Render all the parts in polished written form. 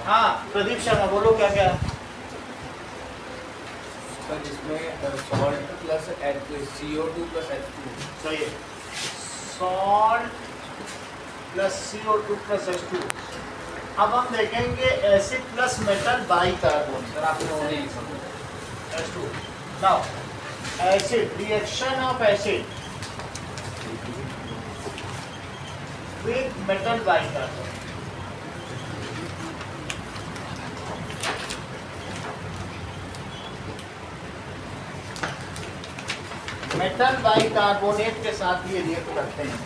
हाँ प्रदीप शर्मा बोलो क्या क्या। इसमें salt plus CO2 plus H2। सही है, salt plus CO2 plus H2। अब हम देखेंगे acid plus metal by carbon. Sir आपने वो नहीं लिखा। H2 now acid reaction of acid with metal by carbon. Metal by carbonate के साथ ये रिएक्ट करते हैं।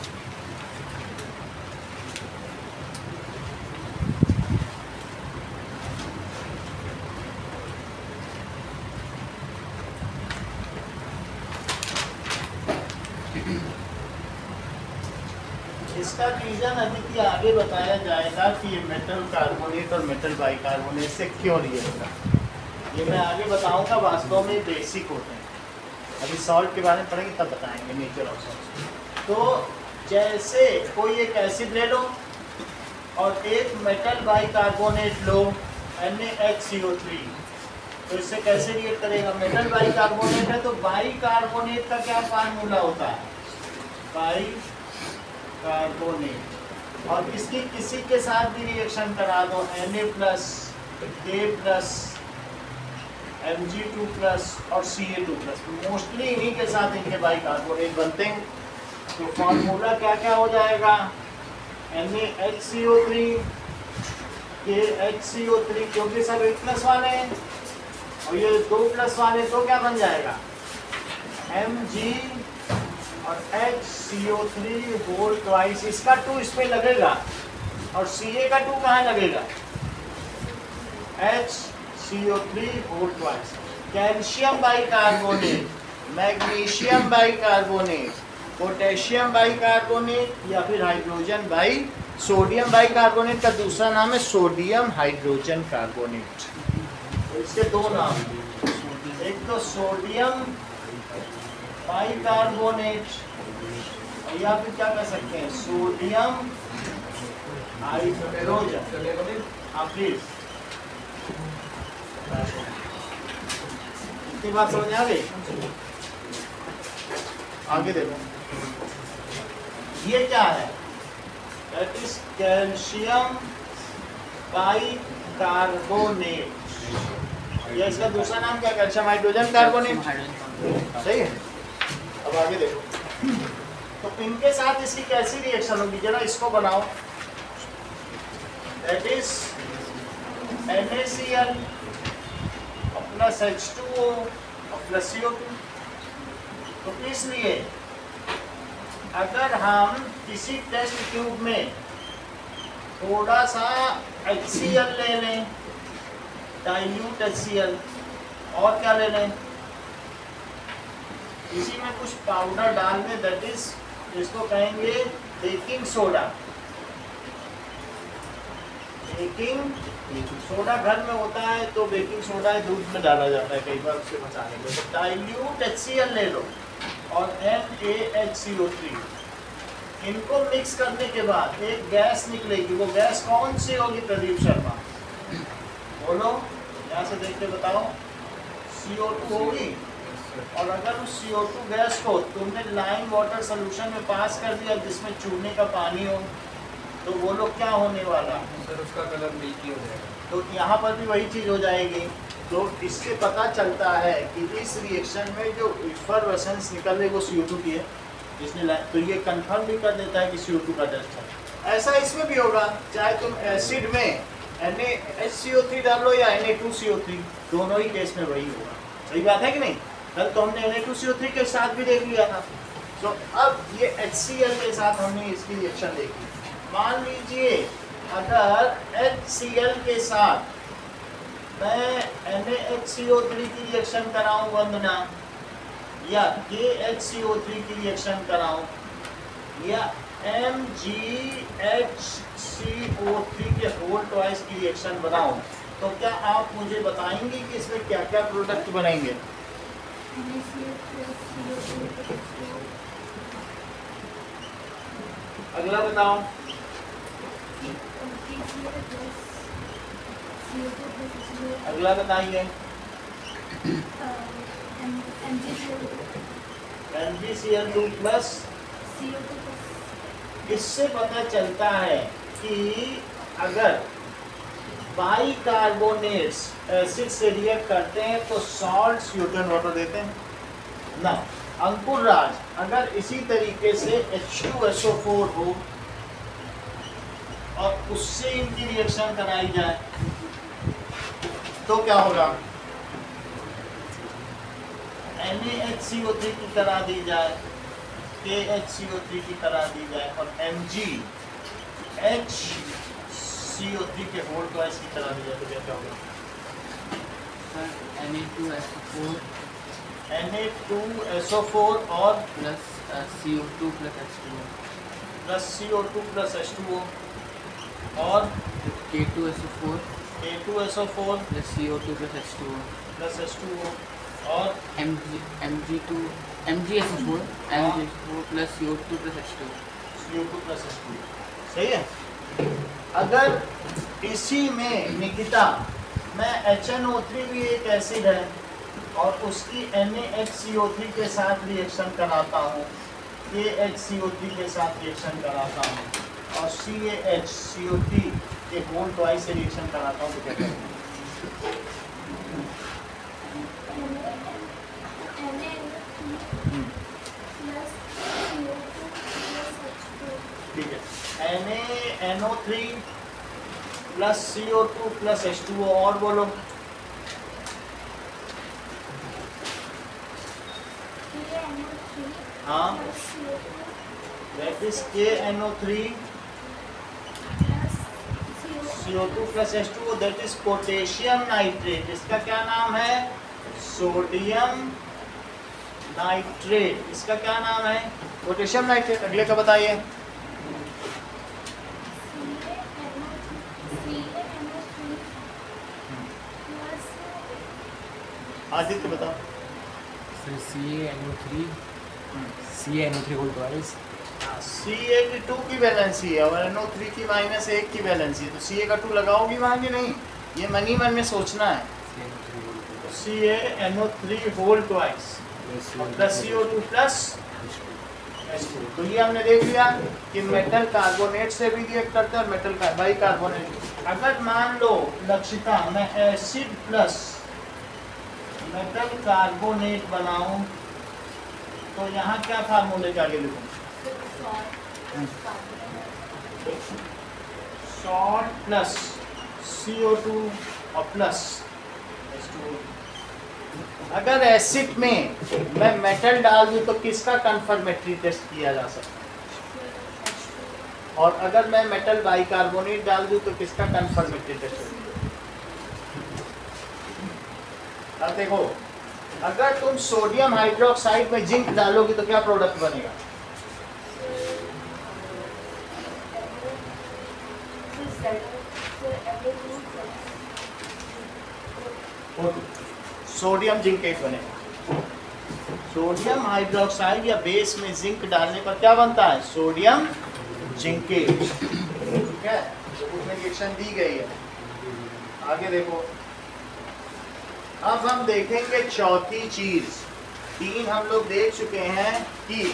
इसका रीजन अभी आगे बताया जाएगा कि ये मेटल कार्बोनेट और मेटल बाई कार्बोनेट से क्यों रिएक्ट होता है, ये मैं आगे बताऊंगा। वास्तव में बेसिक होते हैं, अभी सॉल्ट के बारे में पढ़ेंगे तब बताएंगे नेचर ऑफ सॉल्ट। तो जैसे कोई एक एसिड ले लो और एक metal by carbonate low NaHCO3, तो इससे कैसे रिएक्ट करेगा? मेटल बाई कार्बोनेट है तो बाई कार्बोनेट का क्या फार्मूला होता है? By carbonate. और इसकी किसी के साथ भी रिएक्शन करा दो Na plus K plus Mg2 plus और Ca2 प्लस, मोस्टली इन्हीं के साथ इनके बाई कार्बोनेट बनते हैं। तो फॉर्मूला क्या क्या हो जाएगा? NaHCO3 KHCO3, क्योंकि सब 1 प्लस वाले हैं और ये 2 प्लस वाले, तो क्या बन जाएगा? Mg और HCO3 होल ट्वाइस। इसका 2 इसमें लगेगा और Ca का 2 कहाँ लगेगा? HCO3 whole twice. Calcium bicarbonate, magnesium bicarbonate, potassium bicarbonate या फिर hydrogen bi sodium bicarbonate का दूसरा नाम है सोडियम हाइड्रोजन कार्बोनेट। तो इसके 2 नाम, एक तो सोडियम बाई कार्बोनेट या फिर क्या कर सकते हैं सोडियम हाइड्रोजन। हाँ प्लीज, इतनी बात समझ आ गई? आगे देखो, ये क्या है? That is calcium bicarbonate, या इसका दूसरा नाम क्या? Calcium hydrogen carbonate. सही है। अब आगे देखो, तो इनके साथ इसकी कैसी रिएक्शन होगी, जरा इसको बनाओ। That is NaCl plus H2O plus CO2। तो इसलिए अगर हम किसी टेस्ट ट्यूब में थोड़ा सा HCl ले लें, डाइल्यूट HCl, और क्या ले लें, इसी में कुछ पाउडर डाल दें, दैट इज इसको कहेंगे बेकिंग सोडा। बेकिंग सोडा घर में होता है तो बेकिंग सोडा दूध में डाला जाता है कई बार उससे बचाने के लिए। तो डाइल्यूट HCl ले लो और NaHCO3, इनको मिक्स करने के बाद एक गैस निकलेगी। वो गैस कौन सी होगी प्रदीप शर्मा? बोलो, यहाँ से देख के बताओ। CO2 होगी। और अगर उस CO2 गैस को तुमने लाइम वाटर सोल्यूशन में पास कर दिया जिसमें चूने का पानी हो, तो बोलो क्या होने वाला? सर उसका कलर मिल्की हो जाएगा। तो यहाँ पर भी वही चीज़ हो जाएगी। तो इससे पता चलता है कि इस रिएक्शन में जो इफरवेसेंस निकल रही है वो CO2 की है, जिसने तो ये कंफर्म भी कर देता है कि CO2 का टेस्ट है। ऐसा इसमें भी होगा, चाहे तुम एसिड में NaHCO3 डालो या Na2CO3, दोनों ही केस में वही होगा। सही बात है कि नहीं? कल तो हमने Na2CO3 के साथ भी देख लिया था। तो अब ये HCl के साथ हमने इसकी रिएक्शन देखी। मान लीजिए अगर HCl के साथ मैं NaHCO3 की रिएक्शन कराऊं वंदना, या KHCO3 की रिएक्शन कराऊं, या MgHCO3 के होल ट्वाइस की रिएक्शन बनाऊं, तो क्या आप मुझे बताएंगे कि इसमें क्या क्या प्रोडक्ट बनेंगे? अगला बताओ। अगला बताइए। MgCl2 प्लस, इससे पता चलता है कि अगर बाइकार्बोनेट्स एसिड से रिएक्ट करते हैं तो सॉल्ट CO2 वाटर देते हैं ना। अंकुर राज, अगर इसी तरीके से H2SO4 हो और उससे इनकी रिएक्शन कराई जाए तो क्या होगा? NaHCO3 की करा दी जाए, KHCO3 की करा दी जाए और MgHCO3 के होल ट्वाइस की करा दी जाए तो क्या होगा? Na2SO4 और plus CO2 plus H2O plus CO2 plus H2O और K2SO4 K2SO4 plus CO2 plus H2O plus H2O और MgSO4 plus CO2 plus H2O CO2 plus H2O। सही है। अगर इसी में निकिता मैं HNO3 भी एक एसिड है और उसकी NaHCO3 के साथ रिएक्शन कराता हूँ, KHCO3 के साथ रिएक्शन कराता हूँ और CaHCO3 के होल ट्वाइस से रिएक्शन कराता हूँ तो क्या करेंगे? ठीक है, NaNO3 plus CO2 plus H2O और बोलो। हाँ, that is KNO3 CO2 plus H2O, that is potassium nitrate. इसका क्या नाम है? Sodium nitrate. इसका क्या नाम है? Potassium nitrate. अगले का बताइए। आदित्य बताओ। CaNO3 whole twice. Ca की 2 की वैलेंसी है और NO3 की -1 की वैलेंसी है तो Ca का 2 लगाओगी वहाँ की नहीं? ये मन ही मन में सोचना है। CaNO3 whole twice plus CO2 plus H2। तो ये हमने देख लिया कि मेटल कार्बोनेट से भी रिएक्ट करते हैं और मेटल बाइकार्बोनेट। अगर मान लो लक्षिता मैं एसिड प्लस मेटल कार्बोनेट बनाऊं तो यहाँ क्या फार्मूले के आगे लिखूं? सॉल्ट प्लस CO2 और प्लस H2O। अगर एसिड में मैं मेटल डाल दूं तो किसका कंफर्मेटरी टेस्ट किया जा सकता है? और अगर मैं मेटल बाइकार्बोनेट डाल दूं तो किसका कंफर्मेटरी टेस्ट होगा? अब देखो, अगर तुम सोडियम हाइड्रोक्साइड में जिंक डालोगे तो क्या प्रोडक्ट बनेगा? सोडियम जिंकेट बनेगा। सोडियम हाइड्रोक्साइड या बेस में जिंक डालने पर क्या बनता है? Sodium zincate. ठीक है, तो उसमें रिएक्शन दी गई है। आगे देखो, अब हम देखेंगे चौथी चीज। 3 हम लोग देख चुके हैं कि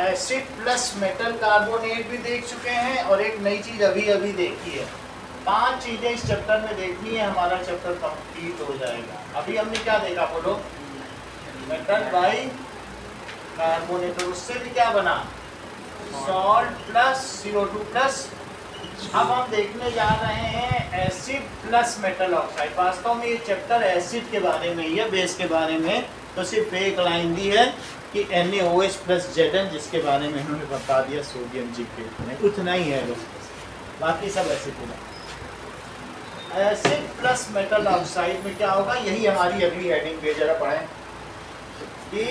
एसिड प्लस मेटल कार्बोनेट भी देख चुके हैं और एक नई चीज अभी अभी देखी है। 5 चीजें इस चैप्टर में देखनी है, हमारा चैप्टर कंप्लीट हो जाएगा। अभी हमने क्या देखा बोलो? मेटल बाई कार्बोनेट, उससे भी क्या बना? Salt plus CO2 plus. अब हम देखने जा रहे हैं एसिड प्लस मेटल ऑक्साइड। वास्तव में ये चैप्टर एसिड के बारे में ही है, बेस के बारे में तो सिर्फ एक लाइन दी है कि NaOH प्लस Zn, जिसके बारे में इन्होंने बता दिया सोडियम जिंकेट में, उतना ही है बस, बाकी सब एसिड होगा। एसिड प्लस मेटल ऑक्साइड में क्या होगा? यही हमारी अगली हेडिंग पे, जरा पढ़ें कि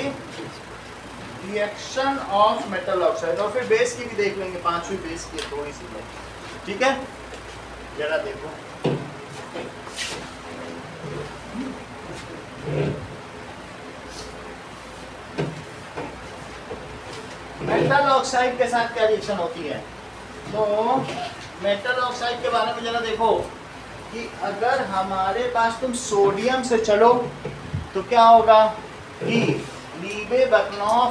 रिएक्शन ऑफ मेटल ऑक्साइड, और फिर बेस की भी देख लेंगे, 5वीं बेस की थोड़ी सी। ठीक है, जरा देखो। मेटल ऑक्साइड के साथ क्या रिएक्शन होती है? तो मेटल ऑक्साइड के बारे में जरा देखो कि अगर हमारे पास तुम सोडियम से चलो तो क्या होगा कि लीबे बकनॉफ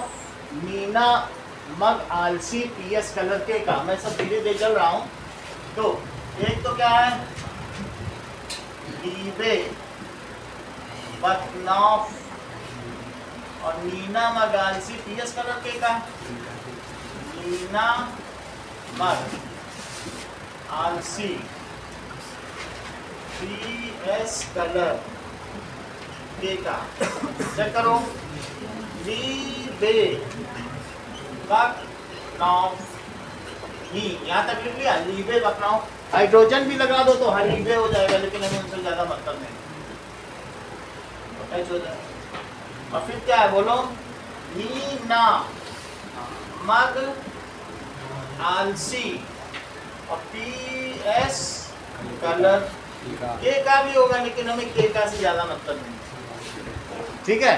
मीना मग आलसी पीएस कलर के का, मैं सब धीरे धीरे चल रहा हूँ। तो एक तो क्या है लीबे बकनॉफ और मीना मग आलसी पीएस कलर के का, मीना मग आलसी पीएस कलर के का, चेक करो लीबे बकनॉफ, यहाँ तक लिख लिया लीबे बकनॉफ। हाइड्रोजन भी लगा दो तो लीबे हो जाएगा, लेकिन हमें उनसे ज्यादा मतलब नहीं, हो जाएगा। और फिर क्या है बोलो, मीना मग आलसी और पीएस कलर के का भी होगा, लेकिन हमें के का से ज्यादा मतलब नहीं। ठीक है,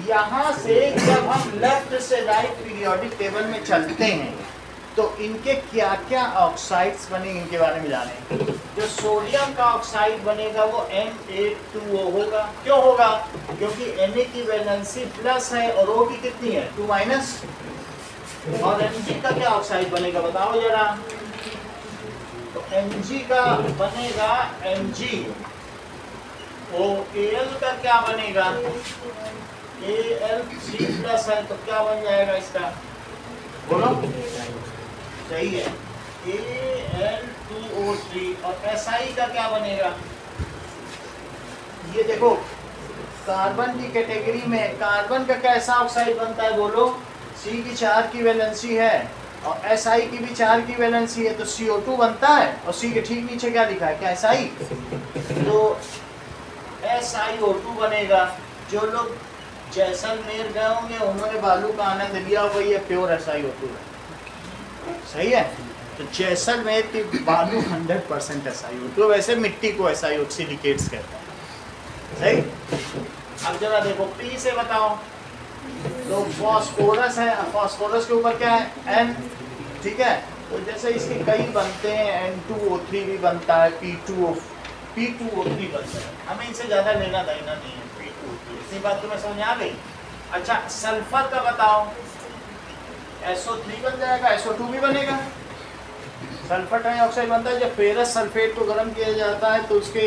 यहाँ से जब हम लेफ्ट से राइट पीरियोडिक टेबल में चलते हैं तो इनके क्या क्या ऑक्साइड्स बनेंगे इनके बारे में जाने। जो सोडियम का ऑक्साइड बनेगा वो Na2O होगा। क्यों होगा? क्योंकि Na की वैलेंसी प्लस है और O की कितनी है 2 माइनस। और Mg का क्या ऑक्साइड बनेगा बताओ जरा। तो Mg का बनेगा Mg। Al का क्या बनेगा, Al3 प्लस है तो क्या बन जाएगा इसका, बोलो। सही है, Al2O3। और Si का क्या बनेगा, ये देखो कार्बन की कैटेगरी में कार्बन का कैसा ऑक्साइड बनता है बोलो। C की 4 की वैलेंसी है और Si की भी 4 की वैलेंसी है तो CO2 बनता है। और C के ठीक नीचे क्या लिखा है, क्या Si? तो SiO2 बनेगा। जो लोग जैसलमेर गए होंगे उन्होंने बालू का आनंद लिया, वही है प्योर SiO2 है। सही है, तो जैसलमेर की बालू 100% SiO2, वैसे मिट्टी को SiO2 सिलिकेट्स कहते हैं। सही। अब जरा देखो P से बताओ, तो फॉस्फोरस है, फॉस्फोरस के ऊपर क्या है N। ठीक है, तो जैसे इसके कई बनते हैं, N2O3 भी बनता है, P2O3 बनता है। हमें इनसे ज्यादा लेना देना नहीं है, P2O3। इतनी बात तुम्हें समझ आ गई। अच्छा सल्फर का बताओ, SO3 बन जाएगा, SO2 भी बनेगा। सल्फर डाइऑक्साइड बनता है जब फेरस सल्फेट को गर्म किया जाता है तो उसके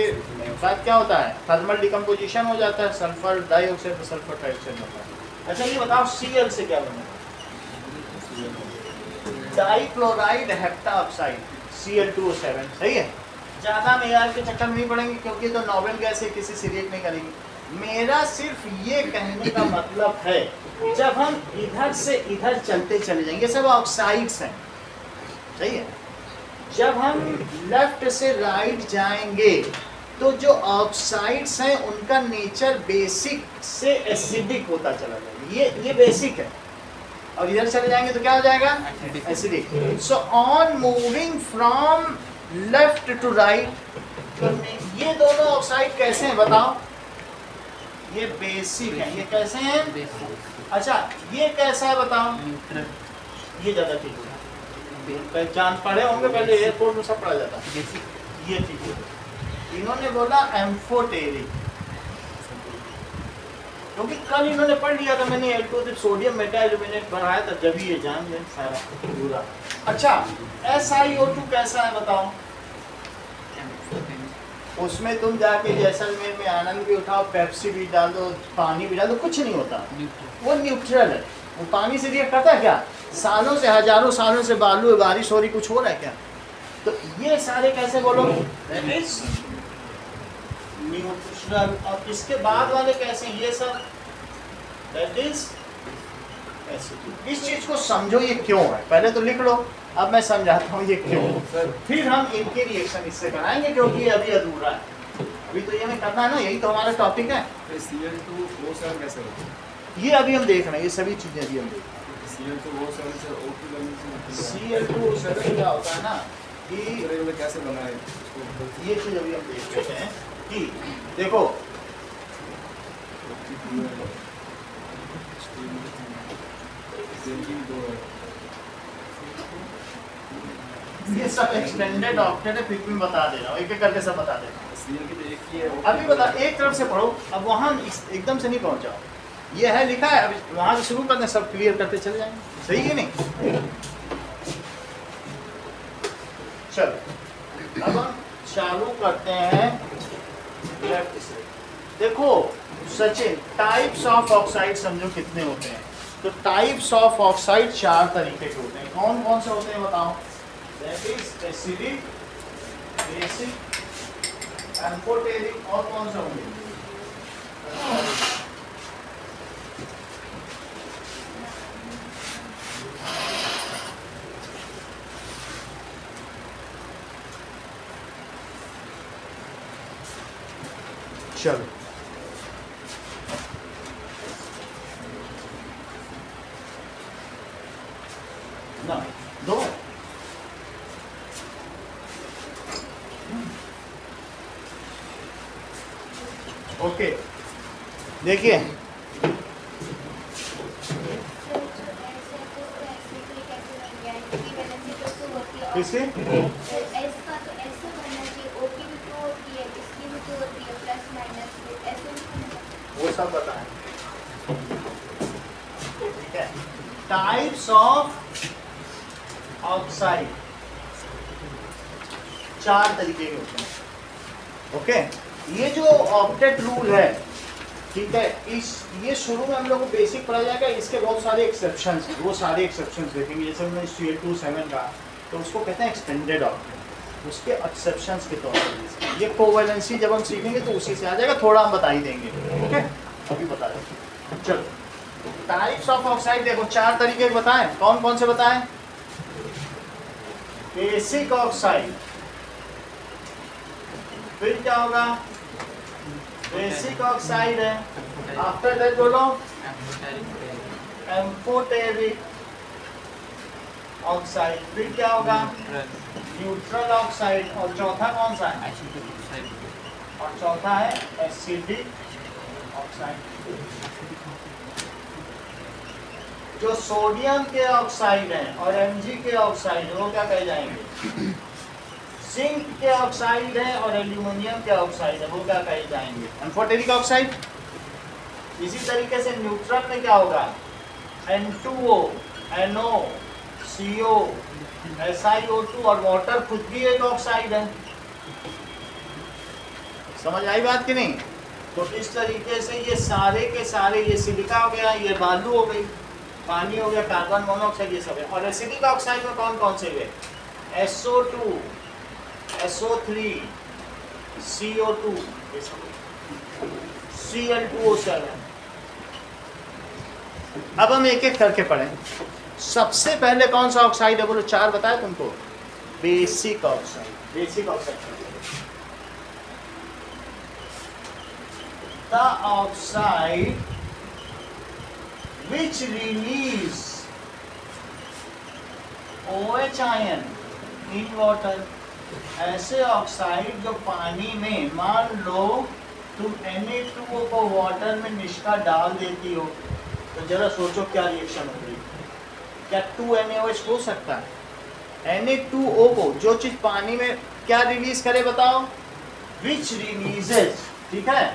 बाद क्या होता है, थर्मल डिकम्पोजिशन हो जाता है, सल्फर डाइऑक्साइड तो सल्फर डाइऑक्साइड बनता है। अच्छा ये बताओ Cl से क्या बनेगा, डाइक्लोराइड हेप्टाऑक्साइड Cl2O7। सही है, ज़्यादा मेयार के चक्कर में नहीं पड़ेंगे क्योंकि तो नोबेल गैस है, किसी से रिएक्ट नहीं करेंगे। मेरा सिर्फ ये कहने का मतलब है जब हम इधर से इधर चलते चले जाएंगे, सब ऑक्साइड्स हैं। सही है, जब हम लेफ्ट से राइट जाएंगे तो जो ऑक्साइड्स हैं उनका नेचर बेसिक से एसिडिक होता चला जाएगा, ये बेसिक है। और इधर चले जाएंगे तो क्या हो जाएगा, acidic. So on moving from left to right, तो ये दोनों ऑक्साइड कैसे हैं बताओ। ये बेसिक है, ये कैसे हैं। अच्छा ये कैसा है बताओ, ये ज्यादा ठीक है, पहचान पढ़े होंगे पहले, एयरपोर्ट में सब पढ़ा जाता है। ये ठीक है, इन्होंने बोला एम्फोटेरिक, क्योंकि कल इन्होंने पढ़ लिया था मैंने L2 सोडियम मेटा एल्यूमिनेट बनाया था, जब ये जान गए सारा पूरा। अच्छा SiO2 कैसा है बताओ। उसमें तुम जाके जैसलमेर में आनंद भी उठाओ, पेप्सी भी डाल दो, पानी भी डाल दो, कुछ नहीं होता, वो न्यूट्रल है। वो पानी से रिएक्ट करता है क्या, सालों से हजारों सालों से बालू बारिश हो रही, कुछ हो रहा है क्या। तो ये सारे कैसे बोलो, दैट इज न्यूट्रल। और इसके बाद वाले कैसे, ये सब दैट इज एसिडिक। इस चीज को समझो ये क्यों है, पहले तो लिख लो, अब मैं समझाता हूँ ये क्यों, फिर हम इनके रिएक्शन इससे कराएंगे क्योंकि ये अभी अधूरा है। अभी तो ये हमें करना है ना, यही तो हमारा टॉपिक है। Cl2O7 कैसे होता है? ये अभी हम देख रहे हैं, ये सभी चीजें अभी हम देख रहे हैं। Cl2O7 से O2 बनने से Cl2O7 क्या होता है ना कि कैसे बना है, ये चीज अभी हम देख रहे हैं कि देखो ये सब एक्सटेंडेड ऑक्टेट है, फिर भी बता दे रहा हूँ, एक एक करके सब बता दे रहा हूँ। सीएल की तो एक ही है। अभी बता, एक तरफ से पढ़ो, अब वहाँ एकदम से नहीं पहुँचाओ, ये है लिखा है, अभी वहाँ से शुरू करते हैं, सब क्लियर करते चले जाएंगे, सही है नहीं? चलो अब हम चालू करते हैं लेफ्ट से। देखो सचिन, टाइप्स ऑफ ऑक्साइड समझो कितने होते हैं? तो टाइप्स ऑफ ऑक्साइड 4 तरीके के होते हैं। कौन कौन से होते हैं बताओ? That is acidic, basic, amphoteric, और कौन सा होंगे? चलो ना दो ओके, देखिए किसके वो सब बताएं, ठीक है? टाइप्स ऑफ ऑक्साइड 4 तरीके के होते हैं। ओके, ये जो ऑक्टेट रूल है, ठीक है, इस ये शुरू में हम लोग को बेसिक पढ़ा जाएगा, इसके बहुत सारे एक्सेप्शंस हैं, वो सारे एक्सेप्शंस देखेंगे। जैसे हमने Cl2 का, तो उसको कहते हैं एक्सटेंडेड ऑक्टेट, उसके एक्सेप्शंस के तौर पर ये कोवैलेंसी जब हम सीखेंगे तो उसी से आ जाएगा, थोड़ा हम बता ही देंगे। ओके, अभी बता देंगे। चलो टाइप्स ऑफ ऑक्साइड देखो 4 तरीके बताएं, कौन कौन से बताएं? बेसिक ऑक्साइड, फिर क्या होगा? बेसिक ऑक्साइड है, आफ्टर दैट बोलो एम्फोटेरिक ऑक्साइड, फिर क्या होगा? न्यूट्रल ऑक्साइड, और चौथा कौन सा है? और चौथा है एसिडिक ऑक्साइड। जो सोडियम के ऑक्साइड हैं और Mg के ऑक्साइड वो क्या कहे जाएंगे? जिंक के ऑक्साइड है और एल्यूमिनियम के ऑक्साइड है, वो क्या कहे जाएंगे? Amphoteric oxide. इसी तरीके से न्यूट्रल में क्या होगा? N2O, NO, CO, SiO2, और वाटर खुद भी एक ऑक्साइड है। समझ आई बात कि नहीं? तो इस तरीके से ये सारे के सारे, ये सिलिका हो गया, ये बालू हो गई, पानी हो गया, कार्बन मोनोऑक्साइड, ये सब है। और एसिडिक ऑक्साइड में कौन कौन से हुए? SO2, SO3, CO2, Cl2O7। अब हम एक एक करके पढ़ें। सबसे पहले कौन सा ऑक्साइड है बोलो? 4 बताए तुमको। Basic oxide. Basic oxide the oxide which release OH ion in water। ऐसे ऑक्साइड जो पानी में, मान लो तुम Na2O को वाटर में निष्का डाल देती हो, तो जरा सोचो क्या रिएक्शन होगी? क्या 2NaOH हो सकता है? Na2O को जो चीज पानी में क्या रिलीज करे बताओ? Which releases, ठीक है,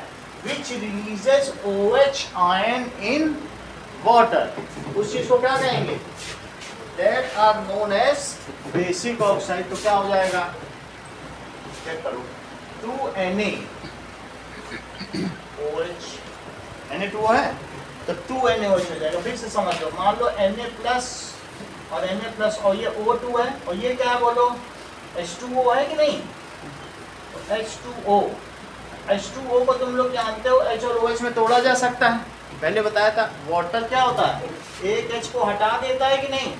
which releases OH ion in water, उस चीज को क्या कहेंगे? That are known as basic oxide। तो क्या हो जाएगा? चेक करो, 2Na OH, Na2O है तो 2NaOH हो जाएगा। फिर से समझ लो, मान लो Na प्लस और Na प्लस, और ये O2 है, और ये क्या है बोलो? H2O है कि नहीं? तो H2O, H2O को तुम लोग जानते हो H और OH में तोड़ा जा सकता है, पहले बताया था। वाटर क्या होता है? एक H को हटा देता है कि नहीं,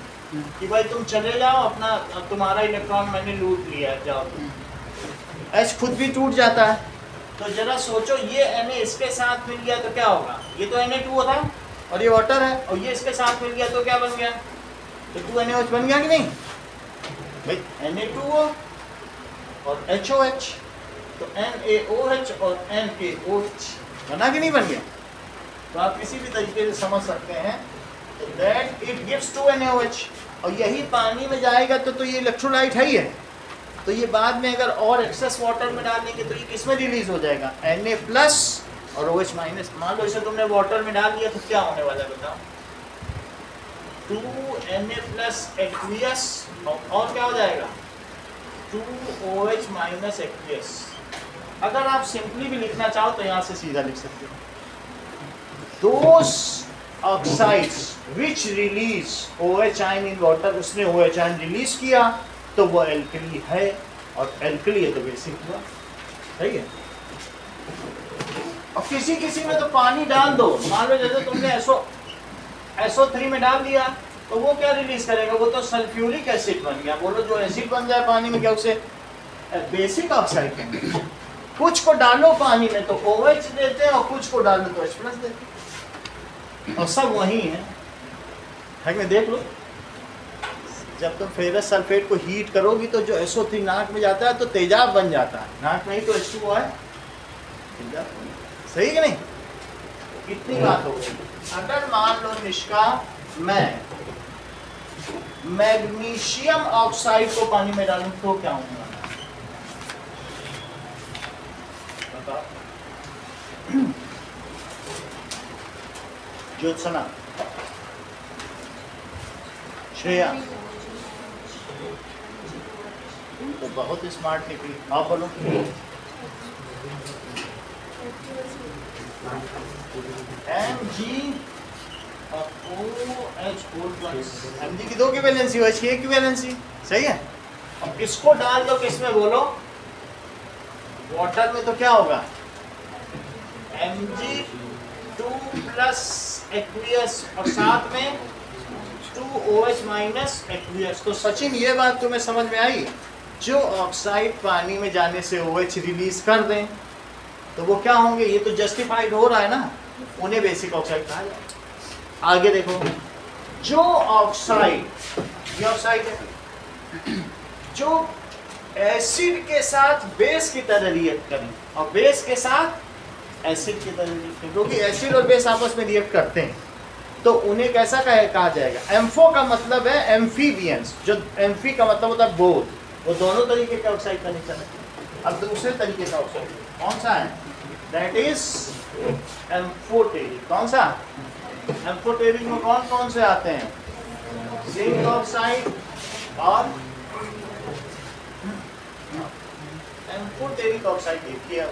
कि भाई तुम चले जाओ अपना, अब तुम्हारा इलेक्ट्रॉन मैंने लूट लिया, जाओ। H खुद भी टूट जाता है। तो जरा सोचो, ये Na इसके साथ मिल गया तो क्या होगा? ये तो Na2O था और ये वाटर है, और ये इसके साथ मिल गया तो क्या बन गया? तो 2NaOH बन गया कि नहीं भाई? Na2O और HOH, तो NaOH और NaOH बना कि नहीं बन गया? तो आप किसी भी तरीके से समझ सकते हैं दैट इट गिव्स 2NaOH। और यही पानी में जाएगा तो ये इलेक्ट्रोलाइट है ही है। तो ये बाद में अगर और एक्सेस वाटर में डाल देंगे तो ये किस में रिलीज हो जाएगा, Na+ और OH-। मान लो इसे तुमने वाटर में डाल दिया तो क्या होने वाला है बताओ, 2Na+ aqueous और क्या हो जाएगा 2OH- aqueous। अगर आप सिंपली भी लिखना चाहो तो यहाँ से सीधा लिख सकते हो, those oxides which release OH ion in water, उसने OH ion रिलीज किया तो वो एल्कली है, और एल्कली है तो बेसिक हुआ, सही है। और किसी किसी में तो पानी डाल दो, मान लो जैसे तुमने SO3 में डाल दिया तो वो क्या रिलीज करेगा, वो तो सल्फ्यूरिक एसिड बन गया। बोलो जो एसिड बन जाए पानी में क्या उसे बेसिक ऑक्साइड कहेंगे। कुछ को डालो पानी में तो OH देते हैं और कुछ को डालो तो H+ देते हैं, और सब वही है कि देख लो। जब तुम फेरस सल्फेट को हीट करोगी तो जो SO3 नाक में जाता है तो तेजाब बन जाता है, नाक में ही तो H2O है, सही कि नहीं। कितनी बात हो गई। अगर मान लो निष्का मैं मैग्नीशियम ऑक्साइड को पानी में डालूं तो क्या होगा बताओ। ज्योत्सना, श्रेया तो बहुत स्मार्ट निकली, आप बोलो। Mg की 2 की वैलेंसी, OH की 1 की वैलेंसी, सही है। अब इसको डाल दो किस में बोलो, वाटर में, तो क्या होगा Mg2+ aqueous और साथ में 2OH- aqueous। तो सचिन ये बात तुम्हें समझ में आई, जो ऑक्साइड पानी में जाने से OH रिलीज कर दें तो वो क्या होंगे, ये तो जस्टिफाइड हो रहा है ना, उन्हें बेसिक ऑक्साइड कहा जाए। आगे देखो, जो ऑक्साइड, ये ऑक्साइड है जो एसिड के साथ बेस की तरह रिएक्ट करें और बेस के साथ एसिड की तरह रिएक्ट करें, क्योंकि एसिड और बेस आपस में रिएक्ट करते हैं तो उन्हें कैसा कहा जाएगा। एम्फो का मतलब है एम्फीबियंस, जो एम्फी का मतलब होता है बोथ, वो दोनों तरीके के ऑक्साइड का निकल है। अब दूसरे तरीके का ऑक्साइड कौन सा है, दैट इज एम्फोटेरिक। कौन सा, एम्फोटेरिक में कौन कौन से आते हैं, जिंक ऑक्साइड और एम्फोटेरिक ऑक्साइड। देखिए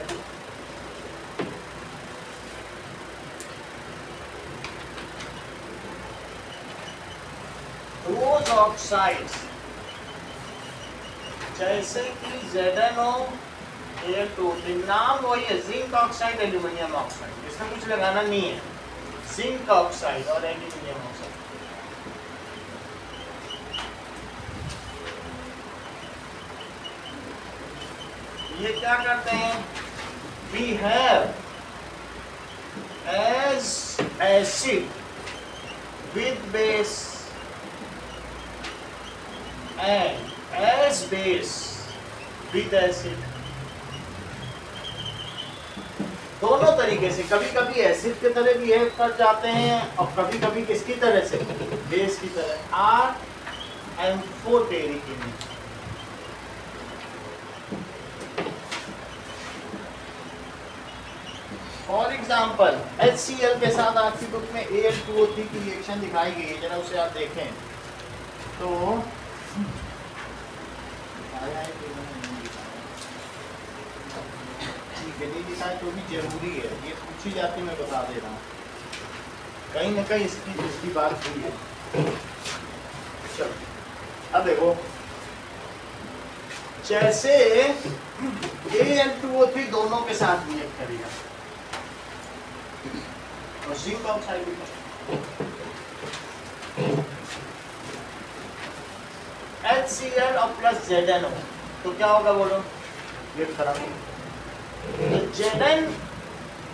those oxides जैसे कि ZnO Al2, नाम वही है, जिंक ऑक्साइड, एल्यूमिनियम ऑक्साइड, इसमें कुछ लगाना नहीं है, जिंक ऑक्साइड और एल्यूमिनियम ऑक्साइड। ये क्या करते हैं, we have as acid with base and as base with acid, दोनों तरीके से, कभी कभी एसिड की तरह बिहेव कर जाते हैं और कभी कभी किसकी तरह से, बेस की तरह। Are amphoteric image. For example HCl के साथ आपकी बुक में Al2O3 की रिएक्शन दिखाई गई है, जरा उसे आप देखें तो नहीं दिखाए तो भी जरूरी है, ये पूछी जाती मैं बता दे रहा हूँ, कहीं ना कहीं इसकी बात हुई है। चलो अब देखो, जैसे Al2O3 दोनों के साथ रिएक्ट करेगा और जिंक ऑक्साइड भी HCl और प्लस ZnO तो क्या होगा बोलो, ये खराब होगा। तो Zn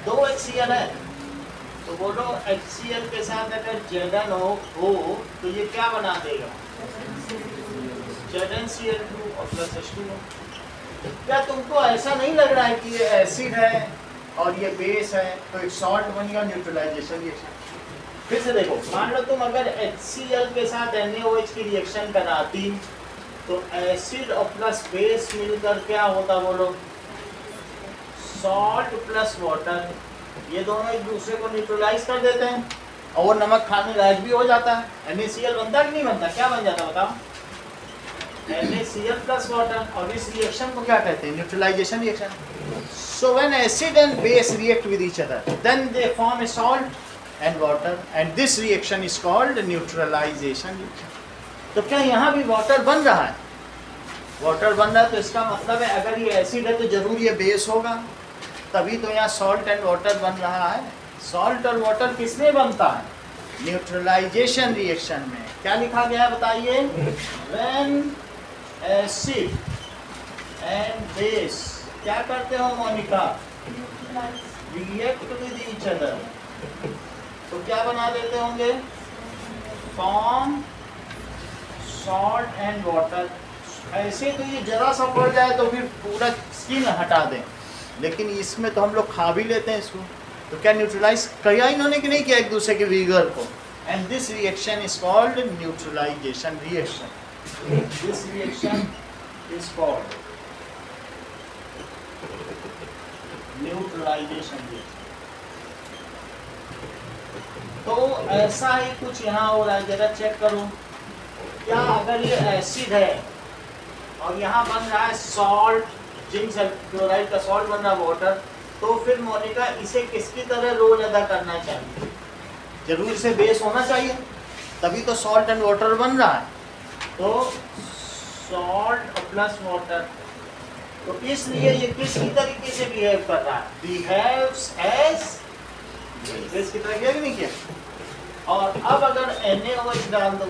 2 HCl है तो बोलो HCl के साथ अगर ZnO हो तो ये क्या बना देगा, ZnCl2 और प्लस H2O। क्या तुमको ऐसा नहीं लग रहा है कि ये एसिड है और ये बेस है तो एक सॉल्ट बन गया, न्यूट्रलाइजेशन रिएक्शन। फिर से देखो, मान लो तुम अगर HCl के साथ NaOH की रिएक्शन कराती तो एसिड और प्लस बेस मिलकर क्या होता बोलो, सॉल्ट प्लस वाटर, ये दोनों एक दूसरे को न्यूट्रलाइज कर देते हैं और वो नमक खाने लायक भी हो जाता है। NaCl बनता कि नहीं बनता, क्या बन जाता बताओ, NaCl प्लस वाटर। और इस रिएक्शन को क्या कहते हैं, neutralization reaction. So when acid and base react with each other, then they form a salt and water, and this reaction is called neutralization reaction. तो क्या यहाँ भी वाटर बन रहा है, वाटर बन रहा है, तो इसका मतलब है अगर ये एसिड है तो जरूर ये बेस होगा, तभी तो यहाँ सॉल्ट एंड वाटर बन रहा है। सॉल्ट और वाटर किसमें बनता है, न्यूट्रलाइजेशन रिएक्शन में। क्या लिखा गया है बताइए, व्हेन एसिड एंड बेस क्या करते हो Monica, react with each other, तो क्या बना देते होंगे, फॉर्म सॉल्ट एंड वाटर। ऐसे तो ये जरा सा पड़ जाए तो फिर पूरा स्किन हटा दें, लेकिन इसमें तो हम लोग खा भी लेते हैं इसको। तो क्या न्यूट्रलाइज किया इन्होंने कि नहीं किया एक दूसरे के विगर को, and this reaction is called neutralization reaction. This reaction is called neutralization reaction. तो ऐसा ही कुछ यहाँ हो रहा है, जरा चेक करो, क्या अगर ये एसिड है और यहाँ बन रहा है सॉल्ट, जिंक क्लोराइड का सॉल्ट बन रहा है वाटर, तो फिर मोनिका इसे किसकी तरह रोल अदा करना चाहिए, जरूर इसे बेस होना चाहिए, तभी तो सॉल्ट एंड वाटर बन रहा है। तो सॉल्ट प्लस वाटर, तो इसलिए ये किसकी तरीके से बिहेव कर रहा है, बिहेव्स एज बेस की तरह, किया कि नहीं किया। और अब अगर NaOH डाल दो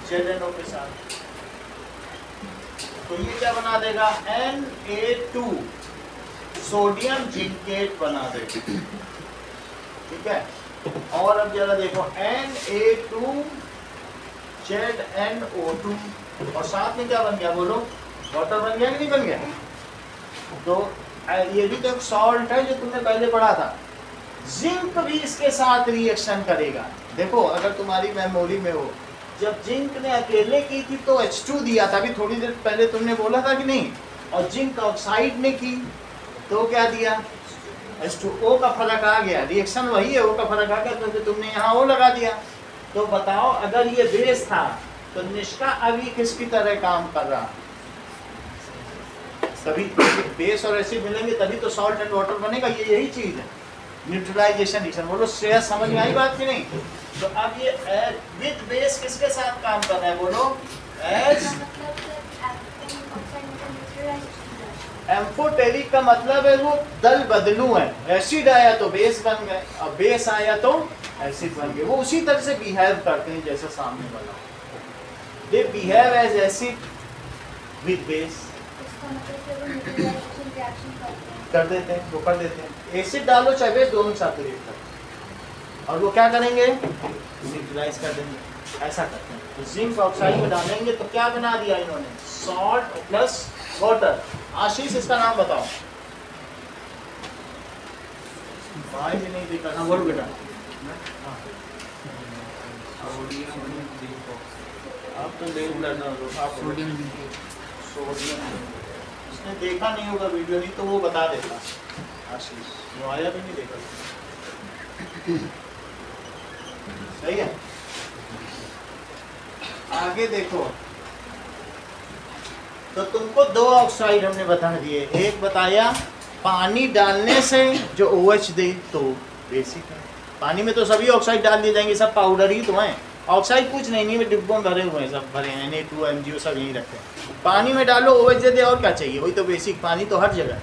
ZnO के साथ, तो ये क्या बना देगा, Na2 सोडियम जिंकेट बना देगा, ठीक है। और अब जरा देखो Na2 ZnO2, और साथ में क्या बन गया बोलो, वाटर बन गया कि नहीं बन गया। तो ये भी तो एक सॉल्ट है जो तुमने पहले पढ़ा था। जिंक भी इसके साथ रिएक्शन करेगा। देखो अगर तुम्हारी मेमोरी में हो, जब जिंक ने अकेले की थी तो H2 दिया था, अभी थोड़ी देर पहले तुमने बोला था कि नहीं, और जिंक ऑक्साइड ने की तो क्या दिया, H2O का फर्क आ गया, रिएक्शन वही है, O का फर्क आ गया, तो तुमने यहाँ O लगा दिया। तो बताओ अगर ये बेस था तो निष्का अभी किसकी तरह काम कर रहा, तभी बेस और एसिड मिलेंगे तभी तो सॉल्ट एंड वाटर बनेगा, ये यही चीज है न्यूट्रलाइजेशन रिएक्शन। बोलो श्रेया समझ में आई बात कि नहीं। तो अब ये विद बेस किसके साथ काम कर रहा है बोलो, एज एम्फोटेरिक का मतलब है वो दल बदलू है, एसिड आया तो बेस बन गए और बेस आया तो एसिड बन गए। वो उसी तरह से बिहेव करते हैं जैसे सामने बना, they behave as acid with base, कर देते हैं, वो कर देते हैं। एसिड डालो चाहे बेस, दोनों साथ रिएक्ट करते हैं और वो क्या करेंगे, न्यूट्रलाइज कर देंगे, ऐसा करते हैं। तो जिंक ऑक्साइड में डालेंगे तो क्या बना दिया इन्होंने, सॉल्ट प्लस वाटर। आशीष इसका नाम बताओ, भाई भी नहीं देखा ना, बोल बेटा। आप तो देख लेना, सोडियम उसने देखा नहीं होगा वीडियो, नहीं तो वो बता देता आशीष, वो आया भी नहीं देखा। सही है, आगे देखो। तो तुमको दो ऑक्साइड हमने बता दिए, एक बताया पानी डालने से जो OH दे तो बेसिक है, पानी में तो सभी ऑक्साइड डाल दिए जाएंगे, सब पाउडर ही तो हैं, ऑक्साइड कुछ नहीं में डिब्बों में भरे हुए हैं, सब भरे हैं, Na2 MgO सब यहीं रखते हैं। पानी में डालो OH दे दे, और क्या चाहिए, वही तो बेसिक, पानी तो हर जगह है।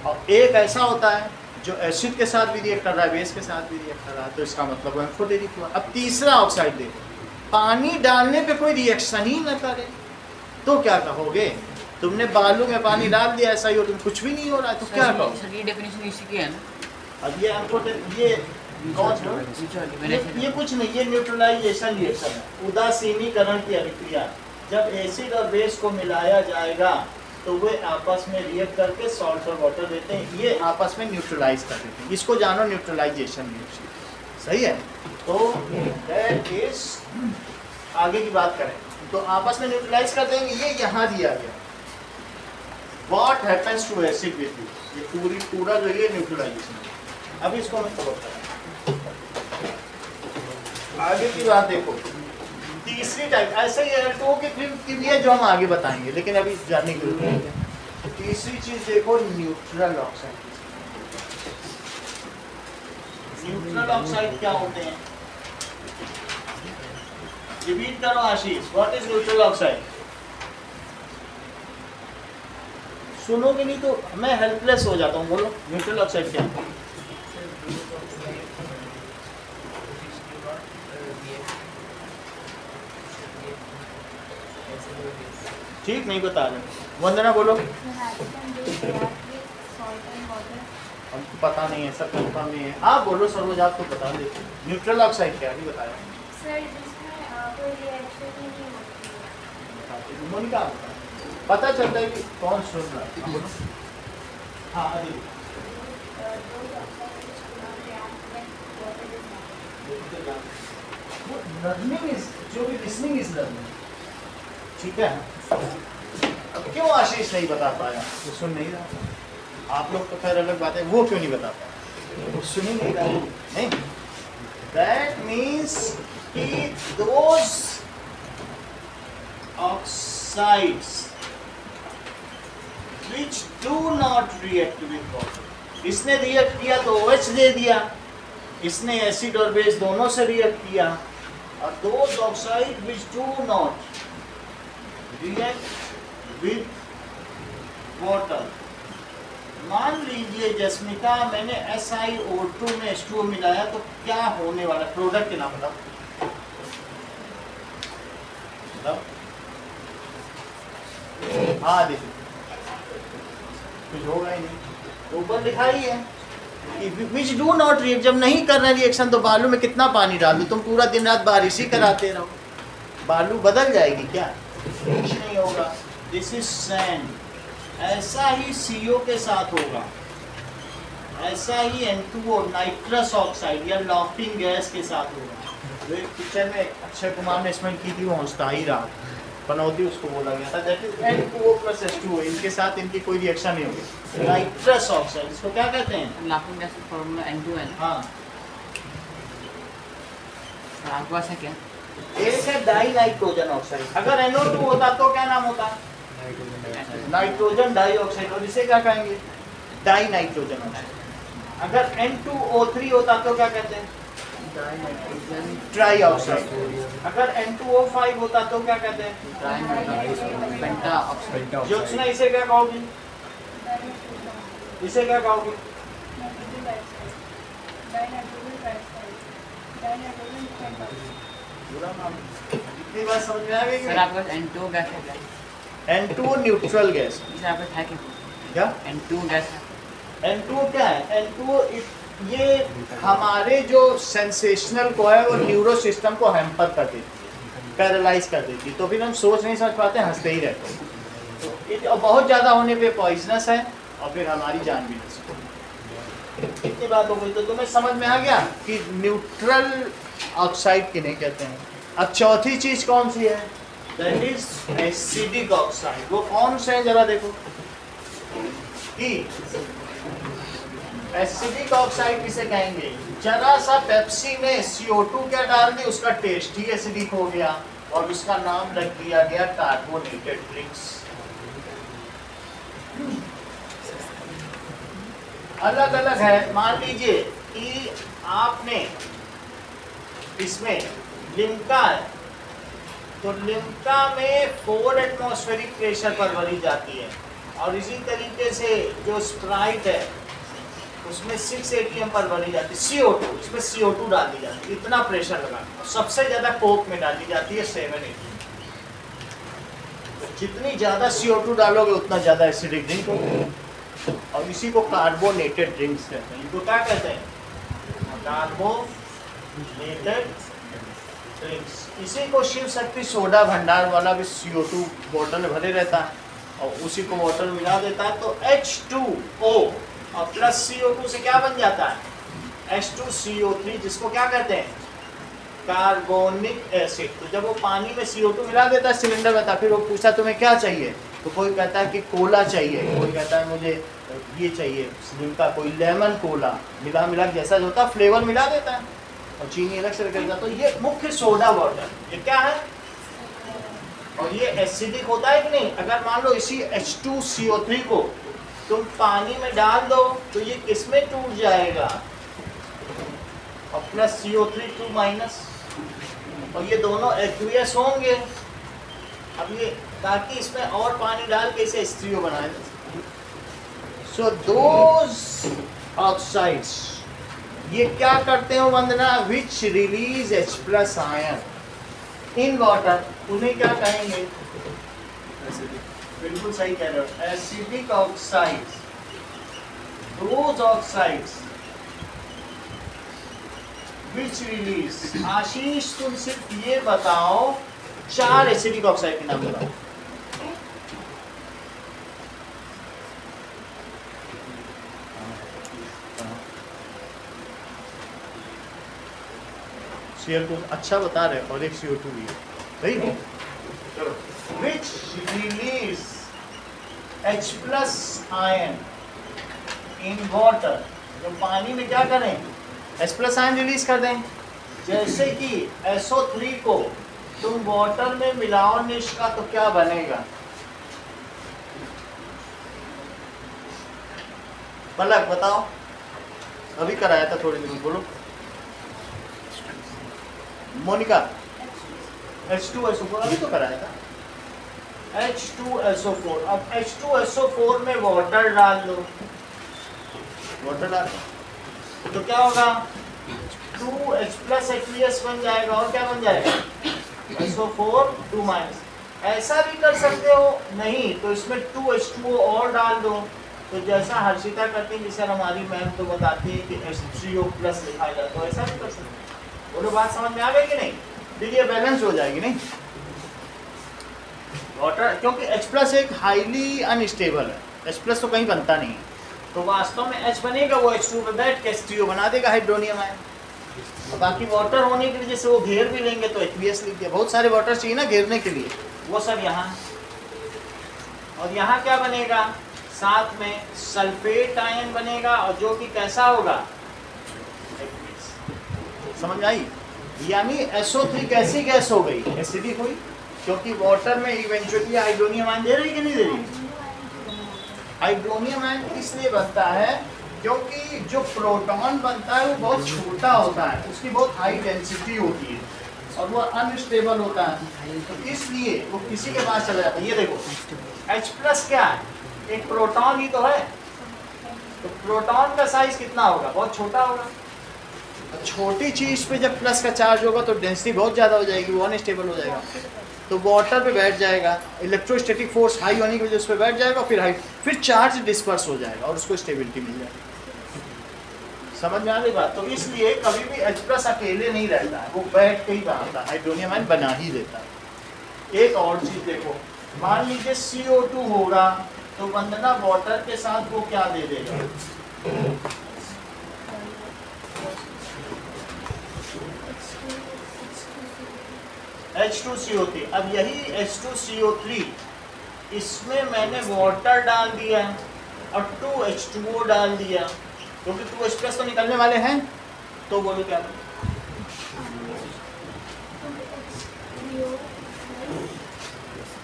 और एक ऐसा होता है जो एसिड के साथ भी रिएक्ट कर रहा है, बेस के साथ भी रिएक्ट कर रहा है, तो इसका मतलब वो एम्फोटेरिक हुआ। अब तीसरा ऑक्साइड देखो, पानी डालने पे कोई रिएक्शन ही न करे तो क्या कहोगे, तुमने बालू में पानी डाल दिया ऐसा ही हो, तुम कुछ भी नहीं हो रहा है तो क्या कहोगे। ये डेफिनेशन इसी की है ना। अब ये एम्फोटेरिक, ये ये कुछ नहीं, ये न्यूट्रलाइजेशन रिएक्शन है, उदासीनीकरण की अभिक्रिया। जब एसिड और बेस को मिलाया जाएगा तो वे आपस में रिएक्ट करके सॉल्ट और वाटर देते हैं, ये आपस में न्यूट्रलाइज कर देते हैं, इसको जानो न्यूट्रलाइजेशन रिएक्शन। सही है। तो दैट इज, आगे की बात करें तो आपस में न्यूट्रलाइज कर देंगे। ये यहाँ दिया गया what happens to acid with you, ये पूरा जो ये न्यूट्रलाइजेशन। अभी इसको मैं कवर करूँ, आगे की बात देखो। तीसरी टाइप ऐसे ही L2O की फिर ये जो हम आगे बताएंगे, लेकिन अभी जानने की जरूरत नहीं है। तीसरी चीज देखो न्यूट्रल ऑक्साइड। न्यूट्रल ऑक्साइड क्या होते हैं? रिपीट करो आशीष, व्हाट इज न्यूट्रल ऑक्साइड? सुनोगे नहीं तो मैं हेल्पलेस हो जाता हूँ। बोलो न्यूट्रल ऑक्साइड क्या है? ठीक नहीं बता रहे, वंदना बोलो। हमको पता नहीं है, सब कंफर्म नहीं है। आप बोलो सर्वोज, आप तो बता देते। न्यूट्रल ऑक्साइड क्या है बताया सर, जिसमें कोई रिएक्शन ही नहीं होती है। मोनिका पता चलता है कि कौन सुन रहा है। हाँ बोलो। हाँ अभी लर्निंग इज, जो भी लिसनिंग इज लर्निंग, ठीक है। अब क्यों आशीष नहीं बता पाया? वो सुन नहीं रहा। आप लोग तो खैर अलग बात है, वो क्यों नहीं बता पाया? वो सुन ही नहीं रहा। नहीं, दैट मीन्स कि those oxides which do not react with water, इसने रिएक्ट किया तो OH दे दिया, इसने एसिड और बेस दोनों से रिएक्ट किया। और those oxide which do not react with water, मान लीजिए जस्मिता मैंने SiO2 में H2O मिलाया तो क्या होने वाला? प्रोडक्ट के नाम बताओ। हाँ देखिए कुछ होगा ही नहीं, तो ऊपर लिखा ही है विच डू नॉट रिएक्ट। जब नहीं कर रहे रिएक्शन तो बालू में कितना पानी डाल दो? तुम पूरा दिन रात बारिश ही कराते रहो, बालू बदल जाएगी क्या? कुछ नहीं होगा। This is sand. ऐसा ही CO के साथ होगा, ऐसा ही N2O नाइट्रस ऑक्साइड या लॉफ्टिंग गैस के साथ होगा। जो पिक्चर में अक्षय कुमार ने इसमें की थी वो हंसता ही रहा, पनौती उसको बोला गया था। दैट इज N2O + H2O, इनके साथ इनकी कोई रिएक्शन नहीं होगी। नाइट्रस ऑक्साइड इसको क्या कहते हैं? लाफिंग गैस का फॉर्मूला N2N। हाँ, आपके पास है क्या? एक है डाई नाइट्रोजन ऑक्साइड। अगर NO2 होता तो क्या नाम होता? Nitrogen dioxide. और इसे क्या कहेंगे? Die nitrogen oxide. अगर N2O3 होता तो क्या कहते हैं? Try oxide. अगर N2O5 होता तो क्या कहते हैं? पेंटा ऑक्साइड। ज्योत्सना इसे क्या कहोगी? इसे क्या कहोगी? पूरा नाम इतनी बात समझ में आ गई सर आपके पास N2 गैस है क्या? N2 neutral gas. सर आपके पास है क्या? N2 गैस है? N2 क्या है? N2 ये हमारे जो सेंसेशनल को है वो न्यूरो सिस्टम को हैम्पर कर देती है, पैरालाइज कर देती है। तो फिर हम सोच नहीं समझ पाते, हंसते ही रहते हैं। तो बहुत ज़्यादा होने पे पॉइजनस है और फिर हमारी जान भी नहीं सकती। इतनी बात हो गई तो तुम्हें समझ में आ गया कि न्यूट्रल ऑक्साइड किन्हें कहते हैं। अब चौथी चीज कौन सी है? That is acidic oxide. वो कौन से है जरा देखो। एसिडिक ऑक्साइड किसे कहेंगे? जरा सा पेप्सी में CO2 क्या डाल दी, उसका टेस्ट ही एसिडिक हो गया और उसका नाम रख दिया गया कार्बोनेटेड ड्रिंक्स। अलग अलग है। मान लीजिए कि आपने इसमें लिम्का है तो लिम्का में 4 एटमॉस्फेरिक प्रेशर पर भरी जाती है और इसी तरीके से जो स्प्राइट है उसमें 6 ATM पर भरी जाती है। CO2, इसमें CO2 डाल दी जाती है, इतना प्रेशर लगा। सबसे ज्यादा कोक में डाली जाती है 7 ATM। तो जितनी ज्यादा CO2 डालोगे उतना ज्यादा एसिडिक ड्रिंक होगी और इसी को कार्बोनेटेड ड्रिंक्स कहते हैं। इनको क्या कहते हैं? Carbonated drinks. इसी को शिव शक्ति सोडा भंडार वाला भी CO2 बोतल में भरे रहता है और उसी को वाटर में मिला देता है तो H2O और प्लस CO2 से क्या बन जाता है? H2CO3 जिसको क्या कहते हैं, कार्बोनिक एसिड। तो जब वो पानी में CO2 मिला देता है सिलेंडर में, फिर वो पूछा तुम्हें क्या चाहिए, तो कोई कहता है कि कोला चाहिए, कोई कहता है मुझे ये चाहिए जिनका कोई लेमन कोला, मिला जैसा जो होता है फ्लेवर मिला देता है और चीनी अलग से रख देता है। तो ये मुख्य सोडा वाटर ये क्या है, और ये एसिडिक होता है कि नहीं। अगर मान लो इसी H2CO3 को तुम पानी में डाल दो तो ये किसमें टूट जाएगा, और प्लस CO3 2 माइनस, और ये दोनों एक्वियस होंगे। अब ये ताकि इसमें और पानी डाल के इसे H3O बनाए। सो दोज ऑक्साइड्स ये क्या करते हैं Vandana, which release H+ ion in water, उन्हें क्या कहेंगे, बिल्कुल सही कह रहे हो, acidic oxides. Those oxides which release, Ashish तुम सिर्फ ये बताओ 4 एसिडिक ऑक्साइड के नाम बताओ। CO2 अच्छा बता रहे और एक CO2 भी है, सही है। चलो, which release H+ ion in water, जो पानी में क्या करें H+ आयन रिलीज कर दें। जैसे कि SO3 को तुम वाटर में मिलाओ निष्का, तो क्या बनेगा, पलक बताओ, अभी कराया था थोड़ी देर में, बोलो मोनिका। H2SO4 अभी तो कराया था, H2SO4। अब H2SO4 में वाटर डाल दो, वाटर डाल तो क्या होगा, 2H+ एक्वियस बन जाएगा, और क्या बन जाएगा SO4 2 माइनस। ऐसा भी कर सकते हो, नहीं तो इसमें 2H2O और डाल दो, तो जैसा हर्षिता करती है, जैसे हमारी मैम तो बताती है कि H3O+ लिखा जाए, तो ऐसा भी कर सकते हैं। बोलो बात समझ में आ गई कि नहीं, देखिए बैलेंस हो जाएगी नहीं वाटर, क्योंकि H+ एक हाईली अनस्टेबल है, H+ तो कहीं बनता नहीं है, तो वास्तव में H बनेगा, वो H2 पे बैठ के H3O बना देगा हाइड्रोनियम आयन। और बाकी वाटर होने की वजह से वो घेर भी लेंगे, तो एक्वियस लिख दिया। बहुत सारे वाटर चाहिए ना घेरने के लिए, वो सब यहाँ। और यहाँ क्या बनेगा, साथ में सल्फेट आयन बनेगा, और जो कि कैसा होगा, समझ आई, यानी SO3 कैसी गैस हो गई, एसिडिक हुई, क्योंकि वाटर में इवेंचुअली हाइड्रोनियम आयन दे रही कि नहीं दे रही। हाइड्रोनियम आयन इसलिए बनता है क्योंकि जो प्रोटॉन बनता है वो बहुत छोटा होता है, उसकी बहुत हाई डेंसिटी होती है और वो अनस्टेबल होता है, तो इसलिए वो किसी के पास चला जाता है। ये देखो H+ क्या है, एक प्रोटॉन ही तो है, तो प्रोटॉन का साइज कितना होगा, बहुत छोटा होगा। छोटी चीज पे जब प्लस का चार्ज होगा तो डेंसिटी बहुत ज़्यादा हो जाएगी, वो अनस्टेबल हो जाएगा, तो वाटर पे बैठ जाएगा, इलेक्ट्रोस्टैटिक फोर्स हाई होने की वजह से उस पर बैठ जाएगा, फिर चार्ज डिस्पर्स हो जाएगा और उसको स्टेबिलिटी मिल जाएगी। समझ में आ गई बात। तो इसलिए कभी भी H+ अकेले नहीं रहता है, वो बैठ के ही बनाता है, हाइड्रोनियम आयन बना ही देता है। एक और चीज देखो, मान लीजिए CO2 होगा तो वंदना वाटर के साथ वो क्या दे देगा, H2CO3। अब यही H2CO3 इसमें मैंने वाटर डाल दिया और 2H2O डाल दिया, क्योंकि 2H+ तो निकलने वाले हैं, तो बोलो क्या,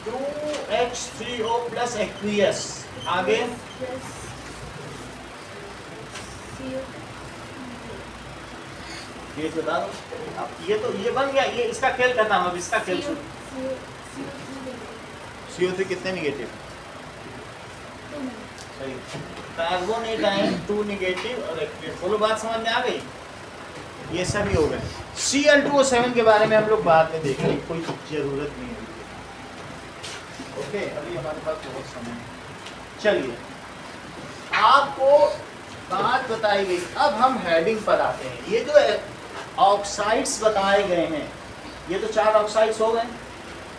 2H3O+ एक्वियस, आगे ये बता दो। अब ये बन गया, ये इसका खेल खत्म। अब इसका खेल शुरू। CO3 कितने निगेटिव, सही, कार्बोनेट आयन 2 निगेटिव और एक्टिव। बोलो बात समझ में आ गई, ये सभी हो गए। Cl2O7 के बारे में हम लोग बाद में देखेंगे, कोई जरूरत नहीं है, ओके, अभी हमारे पास बहुत समय है। चलिए आपको बात बताई गई, अब हम हेडिंग पर आते हैं। ये जो ऑक्साइड्स बताए गए हैं, ये तो 4 ऑक्साइड्स हो गए,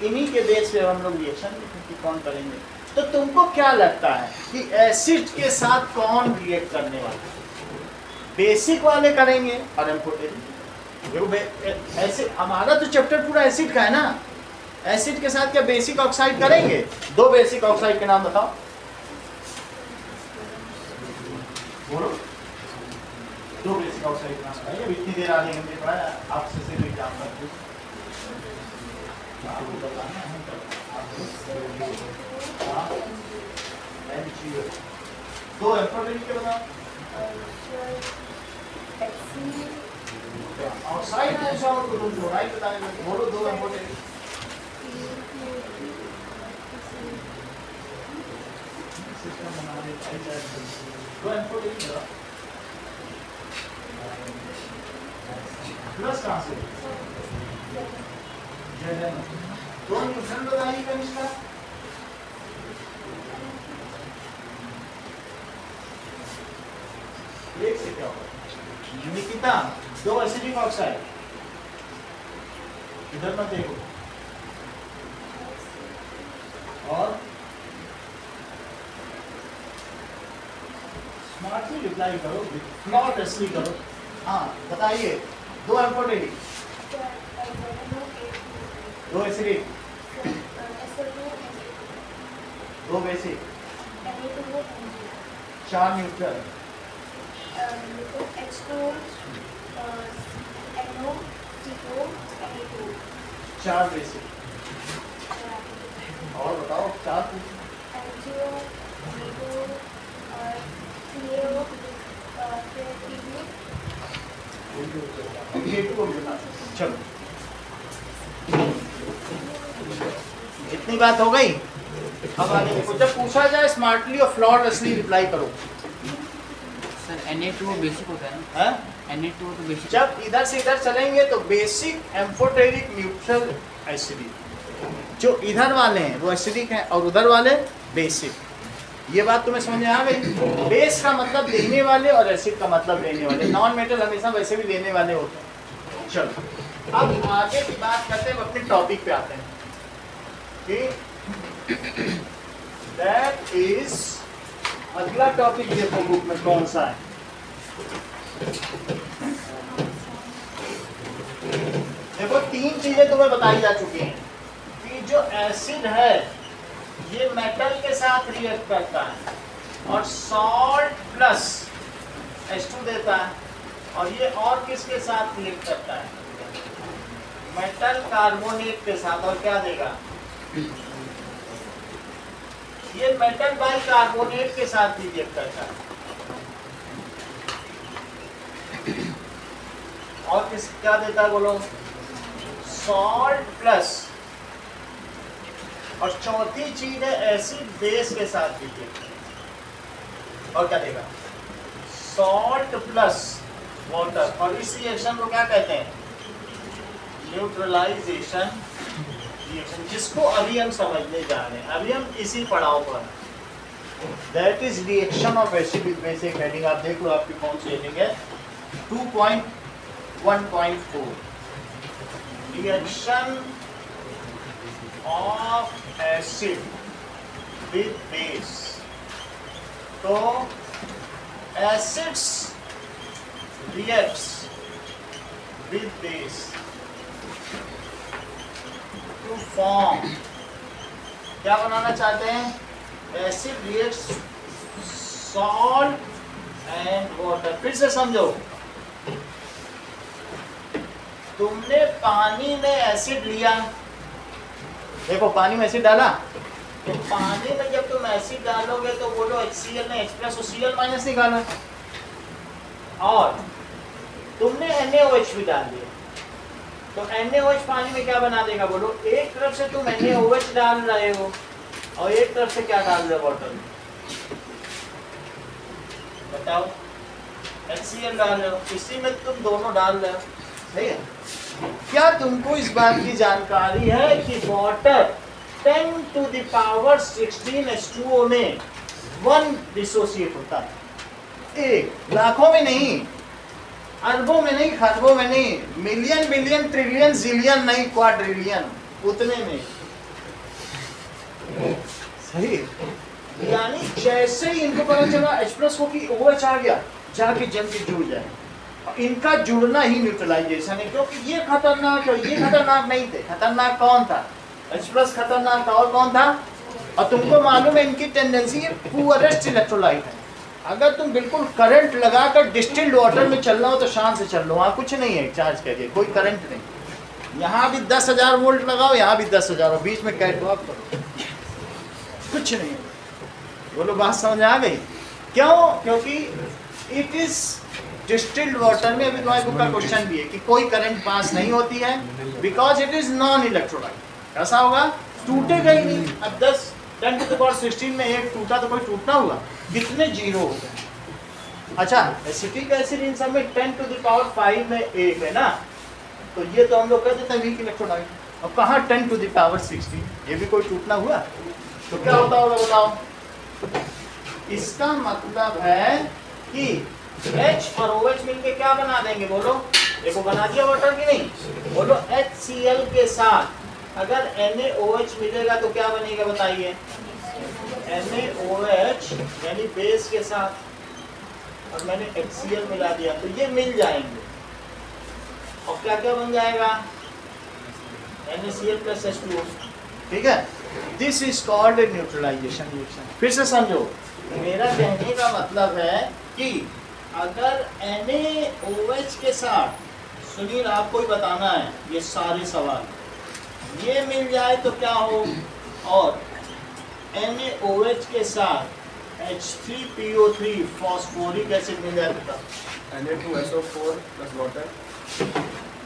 इन्हीं के बेस पे हम लोग रिएक्शन कौन करेंगे। तो तुमको क्या लगता है कि एसिड के साथ कौन रिएक्ट करने वाला है? बेसिक वाले करेंगे और एम्फोटेरिक। देखो ऐसे हमारा तो चैप्टर पूरा एसिड का है ना, एसिड के साथ क्या बेसिक ऑक्साइड करेंगे? दो बेसिक ऑक्साइड के नाम बताओ, बोलो। दो बेसिक ऑक्साइड के नाम बताइए। इतनी देर आ रही हमने पढ़ा आपसे से एग्जाम कर आपको बताना है। दो एम्फोटेरिक के बताओ। ऑक्साइड है ऐसा और तुम क्लोराइड बताने लगे, बोलो दो एम्फोटेरिक। सिस्टम बना रहे दो एम्फोटेरिक बताओ। प्लस कहाँ से? दो न्यूट्रल बताइए कनिष्का। एक से क्या होगा? निकिता दो एसिडिक ऑक्साइड, इधर मत देखो, और स्मार्टली रिप्लाई करो, फ्लॉलेसली करो। हाँ बताइए, दो एम्फोटेरिक, दो एसिडिक, दो बेसिक, चार न्यूट्रल, चार बेसिक, और बताओ चार चलो इतनी बात हो गई। अब आगे देखो, जब पूछा जाए स्मार्टली और फ्लॉलेसली रिप्लाई करो। सर Na2 बेसिक होता है ना? है Na2 तो बेसिक। जब इधर से इधर चलेंगे तो बेसिक एम्फोटेरिक न्यूट्रल एसिडिक, जो इधर वाले हैं वो एसिडिक हैं और उधर वाले बेसिक। ये बात तुम्हें समझ में आ गई? बेस का मतलब देने वाले और एसिड का मतलब लेने वाले। नॉन मेटल हमेशा वैसे भी लेने वाले होते हैं। चलो अब आगे की बात करते हैं, अपने टॉपिक पे आते हैं कि दैट इज, अगला टॉपिक देखो बुक में कौन सा है। देखो तीन चीजें तुम्हें बताई जा चुकी हैं कि जो एसिड है ये मेटल के साथ रिएक्ट करता है और सॉल्ट प्लस H2 देता है, और ये और किसके साथ रिएक्ट करता है? मेटल कार्बोनेट के साथ। और क्या देगा? ये मेटल बाई कार्बोनेट के साथ भी रिएक्ट करता है। और किस क्या देता है बोलो? सॉल्ट प्लस, और चौथी चीज है एसिड बेस के साथ भी रिएक्ट करेगा। और क्या देगा? Salt plus water. और इस रिएक्शन को क्या कहते हैं? न्यूट्रलाइजेशन रिएक्शन, जिसको अभी हम समझने जा रहे हैं। अभी हम इसी पड़ाव पर, that is reaction of acid with basic. Heading आप देख लो, आपकी कौन सी हेडिंग है? 2.1.4 reaction of acid with base. तो acids reacts with base to form, क्या बनाना चाहते हैं? Acid reacts salt and water. फिर से समझो, तुमने पानी में एसिड लिया, देखो पानी में एसिड डाला, तो पानी में जब तुम एसिड डालोगे तो बोलो HCl ने H प्लस और Cl माइनस निकाला, और तुमने NaOH भी डाल दिया, तो NaOH पानी में क्या बना देगा बोलो? एक तरफ से तुम NaOH डाल रहे हो और एक तरफ से क्या डाल रहे हो? वाटर। बताओ, HCl डाल रहे हो, इसी में तुम दोनों डाल रहे हो, सही है? क्या तुमको इस बात की जानकारी है कि water 10 to the power 16 H2O में 1 डिसोसिएट होता है? एक, लाखों में नहीं, अरबों में नहीं, खरबों में नहीं, मिलियन बिलियन ट्रिलियन जिलियन नहीं, क्वाड्रिलियन, उतने में। सही? यानी जैसे ही इनको पता चला H+ को कि OH आ गया, जाके जम के जुड़ जाए। इनका जुड़ना ही न्यूट्रलाइजेशन है, क्योंकि ये खतरनाक है, ये खतरनाक नहीं थे। खतरनाक कौन था? H+ खतरनाक था, और कौन था? और तुमको मालूम है इनकी टेंडेंसी है पुअरेस्ट इलेक्ट्रोलाइट है। अगर तुम बिल्कुल करंट लगाकर डिस्टिल्ड वाटर में चल रहा हो तो शान से चल लो, वहाँ कुछ नहीं है चार्ज करिए, कोई करंट नहीं। यहाँ भी 10,000 वोल्ट लगाओ, यहाँ भी 10,000, बीच में कैट वॉक करो, कुछ नहीं। बोलो बात समझ आ गई? क्यों? क्योंकि इट इज डिस्टिल्ड वाटर में, अभी तुम्हारे बुक का क्वेश्चन भी है कि कोई करंट पास नहीं होती है, because it is non electrolyte. ऐसा होगा टूटेगा ही नहीं। अब 10⁻16 में एक टूटा तो कोई टूटना होगा, कितने जीरो हो गए। अच्छा, एसिटिक एसिड इन सब में 10⁵ में एक है ना, तो ये तो हम लोग कहते हैं वीक इलेक्ट्रोलाइट। अब कहाँ 10⁻16, ये भी कोई टूटना हुआ तो क्या होता होगा बताओ? इसका मतलब है कि H और OH मिलके क्या बना देंगे? बोलो, देखो बना दिया वाटर की नहीं? बोलो HCl के साथ अगर NaOH मिलेगा तो क्या बनेगा बताइए? NaOH यानी बेस के साथ, और मैंने HCl मिला दिया तो ये मिल जाएंगे, और क्या क्या बन जाएगा? NaCl + H2O। ठीक है, this is called a neutralization reaction. फिर से समझो, मेरा कहने का मतलब है कि अगर NaOH के साथ, सुनील आपको ही बताना है ये सारे सवाल, ये मिल जाए तो क्या हो, और NaOH के साथ H3PO3 फॉस्फोरिक एसिड मिल जाए तो Na2SO4 + वाटर,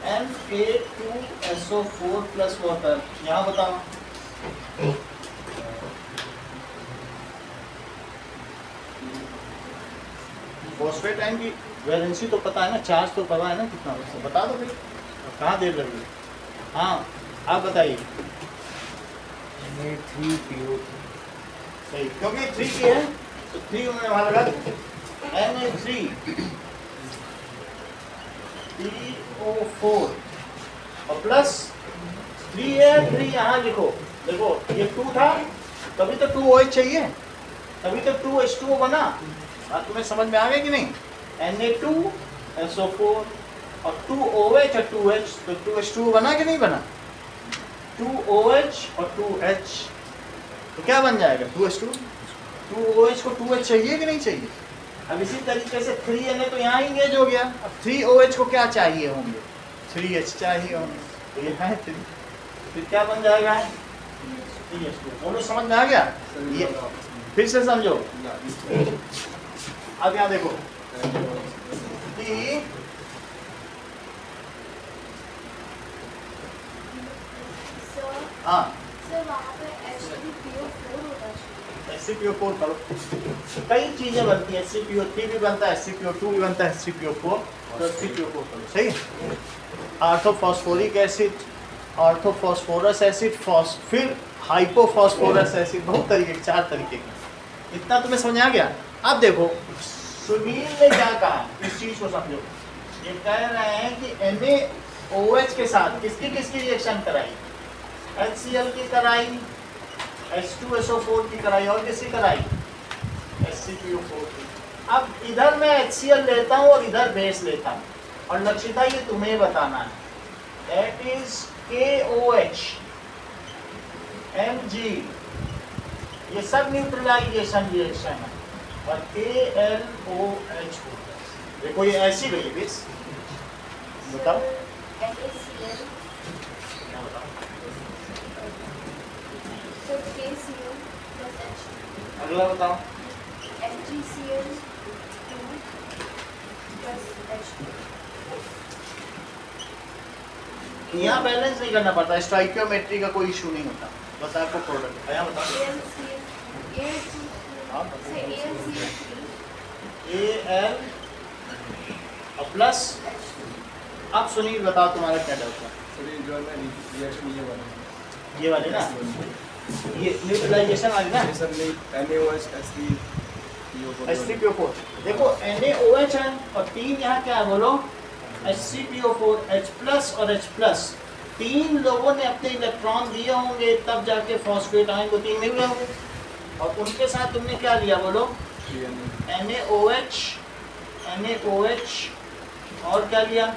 Na2SO4 + वाटर। यहाँ बताओ, फॉस्फेट आयन की वैलेंसी तो पता है ना, चार्ज तो पता है ना कितना, उससे बता दो फिर, कहाँ देर लगी? हाँ आप बताइए। Na3PO3 सही, क्योंकि 3 की है तो 3 उन्होंने वहाँ लगा दी। Na3PO4 और प्लस 3 है, 3 यहाँ लिखो। देखो ये 2 था, तभी तो 2OH चाहिए, तभी तो 2H2O बना। बात तुम्हें समझ में आ गई कि नहीं? Na2SO4 और 2OH और 2H, तो 2H2O बना कि नहीं बना? 2OH और 2H, तो क्या बन जाएगा? 2H2। 2OH को 2H चाहिए कि नहीं चाहिए? अब इसी तरीके से 3Na तो यहाँ इंगेज हो गया, अब 3OH को क्या चाहिए होंगे? 3H चाहिए होंगे, तो ये है 3, फिर क्या बन जाएगा? 3H2। दोनों समझ में आ गया? ये फिर से समझो, अब यहाँ देखो, हाँ HCPO4 करो, कई चीजें बनती हैं, HCPO3 भी बनता है, HCPO2 भी बनता है, HCPO4, तो HCPO4 करो। सही, ऑर्थोफॉस्फोरिक एसिड, ऑर्थोफॉस्फोरस एसिड, फिर हाइपोफॉस्फोरस एसिड, बहुत तरीके के, 4 तरीके के। इतना तुम्हें समझ आ गया? अब देखो सुनील ने क्या कहा, इस चीज को समझो। ये कह रहे हैं कि NaOH के साथ किसकी किसकी रिएक्शन कराई? HCl की कराई, H2SO4 की कराई, और किसकी कराई? HCPO4 की। अब इधर मैं HCl लेता हूँ और इधर बेस लेता हूँ, और लक्षिता ये तुम्हें बताना है, दैट इज KOH Mg, ये सब न्यूट्रलाइजेशन रिएक्शन है, और KLOH। देखो ये ऐसी गई बेस, बताओ अगला बताओ। यहाँ बैलेंस नहीं करना पड़ता, स्टोइकियोमेट्री का कोई इशू नहीं होता, बस आपको प्रोडक्ट है। बताओ AL और प्लस। अब सुनील बताओ तुम्हारा क्या डाउट है? जो है रिएक्शन ये वाला, ये वाली ना, ये न्यूट्रलाइजेशन वाली ना, ये सब नहीं, NaOH HCPO4। देखो NaOH है और 3 यहाँ क्या है बोलो? HCPO4, H+ और H+। 3 लोगों ने अपने इलेक्ट्रॉन दिए होंगे, तब जाके फॉस्फेट आयन को 3 मिल रहे होंगे। और उनके साथ तुमने क्या लिया बोलो? NaOH, NaOH और क्या लिया?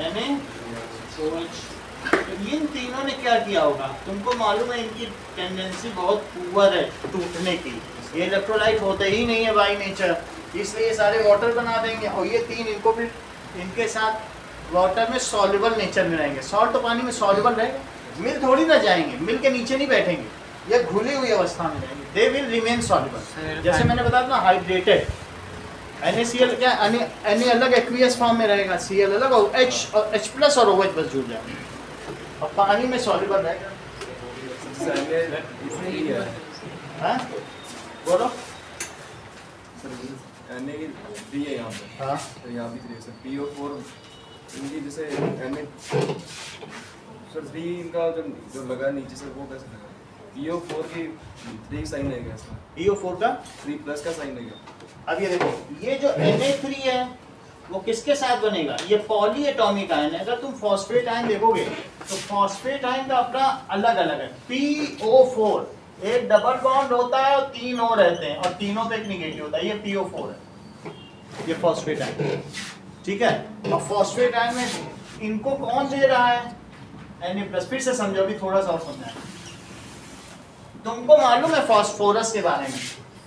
NaOH। तो इन तीनों ने क्या किया होगा? तुमको मालूम है इनकी टेंडेंसी बहुत पुअर है टूटने की। ये इलेक्ट्रोलाइट होते ही नहीं है बाय नेचर, इसलिए ये सारे वाटर बना देंगे। और ये तीन इनको फिर इनके साथ वाटर में सॉल्युबल नेचर में रहेंगे। सॉल्ट तो पानी में सॉल्युबल रहेगा, मिल थोड़ी ना जाएंगे, मिल के नीचे नहीं बैठेंगे, ये घुली हुई अवस्था में रहेंगे। They will remain soluble. जैसे मैंने बताया ना हाइड्रेटेड। NaCl क्या Na अलग एक्वियस फॉर्म में रहेगा, Cl अलग, और H+ और OH बस जुड़ जाएंगे और पानी में सॉल्युबल रहेगा। हाँ बोलो। NA3 है यहाँ पे। हाँ तो यहाँ भी 3 सर। PO4 इनकी जैसे Na सर 3 इनका जो लगा नीचे से वो कैसे लगा? PO4 की 3 साइन है क्या इसका? PO4 का 3+ का साइन है क्या? अब ये देखो, ये जो Na3 है वो किसके साथ बनेगा? ये पॉली एटॉमिक आयन है। अगर तुम फॉस्फेट आयन देखोगे तो फॉस्फेट आयन का अपना अलग अलग है। PO4 एक डबल बॉन्ड होता है और 3 और रहते हैं, और तीनों पे एक निगेटिव होता है। ये PO4 है, ये फॉस्फेट आयन, ठीक है। और फॉस्फेट आयन में इनको कौन दे रहा है? Na+। फिर से समझो, अभी थोड़ा सा और समझाएं। तुमको मालूम है फास्फोरस के बारे में?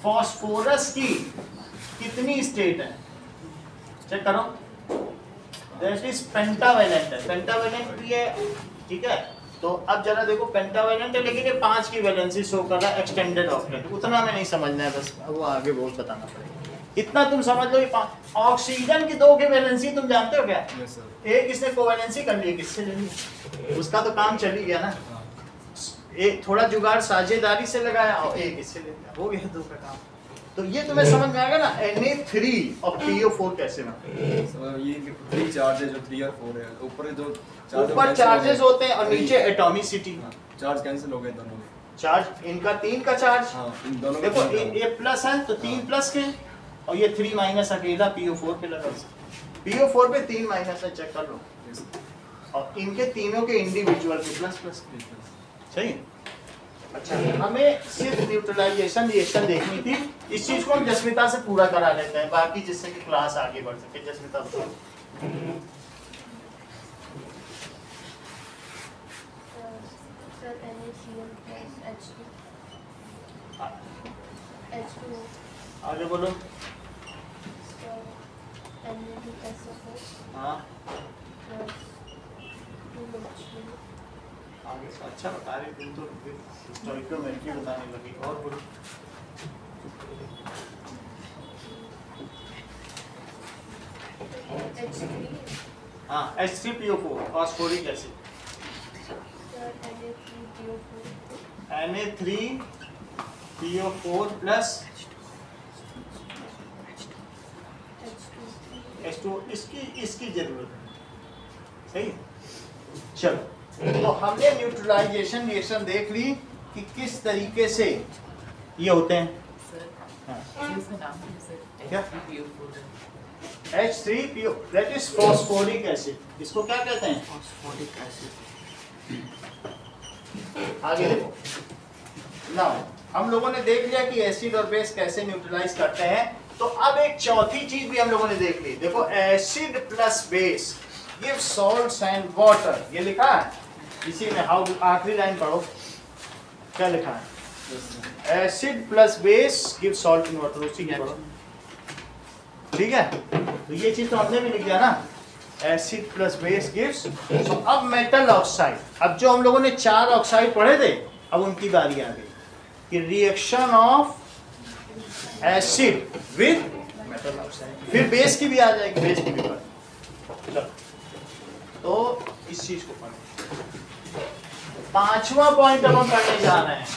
फास्फोरस की कितनी स्टेट है? चेक करो। दैट इज पेंटावेलेंट है, पेंटावेलेंट भी है, ठीक है। तो अब जरा देखो, पेंटावेलेंट है लेकिन ये 5 की वैलेंसी शो कर रहा है एक्सटेंडेड ऑक्टेट। उतना में नहीं समझना है, बस वो आगे बहुत बताना पड़ेगा। इतना तुम समझ लो। ऑक्सीजन की 2 की वैलेंसी तुम जानते हो क्या? Yes sir. एक इसने कोवैलेंसी कर ली, किससे ले ली? उसका तो काम चल ही गया ना। एक थोड़ा जुगाड़ साझेदारी से लगाया और एक इससे ले लिया, हो गया 2 का काम। तो ये तुम्हें समझ में आ गया ना Na3 और PO4 कैसे बने? सर ये 3 चार्ज है जो 3 और 4 है। ऊपर जो चार्ज ऊपर चार्जेस होते हैं और नीचे एटॉमिसिटी। चार्ज कैंसिल हो गए दोनों में। चार्ज इनका 3 का चार्ज, हाँ इन दोनों में देखो तीन ये प्लस है तो 3 प्लस के, और ये 3 माइनस अकेला PO4 पे लगा। PO4 पे 3 माइनस है, चेक कर लो। Yes. और इनके तीनों के इंडिविजुअल के प्लस प्लस। Yes. सही। अच्छा, हमें सिर्फ न्यूट्रलाइजेशन रिएक्शन देखनी थी। इस चीज को हम जस्मिता से पूरा करा लेते हैं, बाकी जिससे कि क्लास आगे बढ़ सके। जस्मिता बताओ। सर NaCl plus H2O आगे बोलो। सर Na2SO4 हाँ plus 2H2O। आगे से अच्छा बता रही, तुम तो स्टोइकियोमेट्री बताने लगी। और बोलो। H3 हाँ H3PO4 phosphoric acid. Sir Na3PO4 Na3PO4 plus H2O। इसकी जरूरत है, सही। चलो, तो हमने न्यूट्रलाइजेशन रिएक्शन देख ली कि किस तरीके से ये होते हैं। क्या? H3PO that is phosphoric acid. इसको क्या कहते हैं? Phosphoric acid. आगे देखो। नाउ हम लोगों ने देख लिया कि एसिड और बेस कैसे न्यूट्रलाइज करते हैं। तो अब एक चौथी चीज भी हम लोगों ने देख ली। देखो, acid plus base give salts and water. ये लिखा है इसी में। हाउ, आखिरी लाइन पढ़ो, क्या लिखा है? Acid plus base give salt and water. उसी की पढ़ो, ठीक है। तो ये चीज तो हमने भी लिख दिया ना, एसिड प्लस बेस गिव्स। तो अब मेटल ऑक्साइड। अब जो हम लोगों ने 4 ऑक्साइड पढ़े थे, अब उनकी बारी आ गई कि reaction of acid with metal oxide. फिर बेस की भी आ जाएगी, बेस की भी पढ़े। चलो, तो इस चीज को पढ़े। 5वां पॉइंट अब हम करने जा रहे हैं,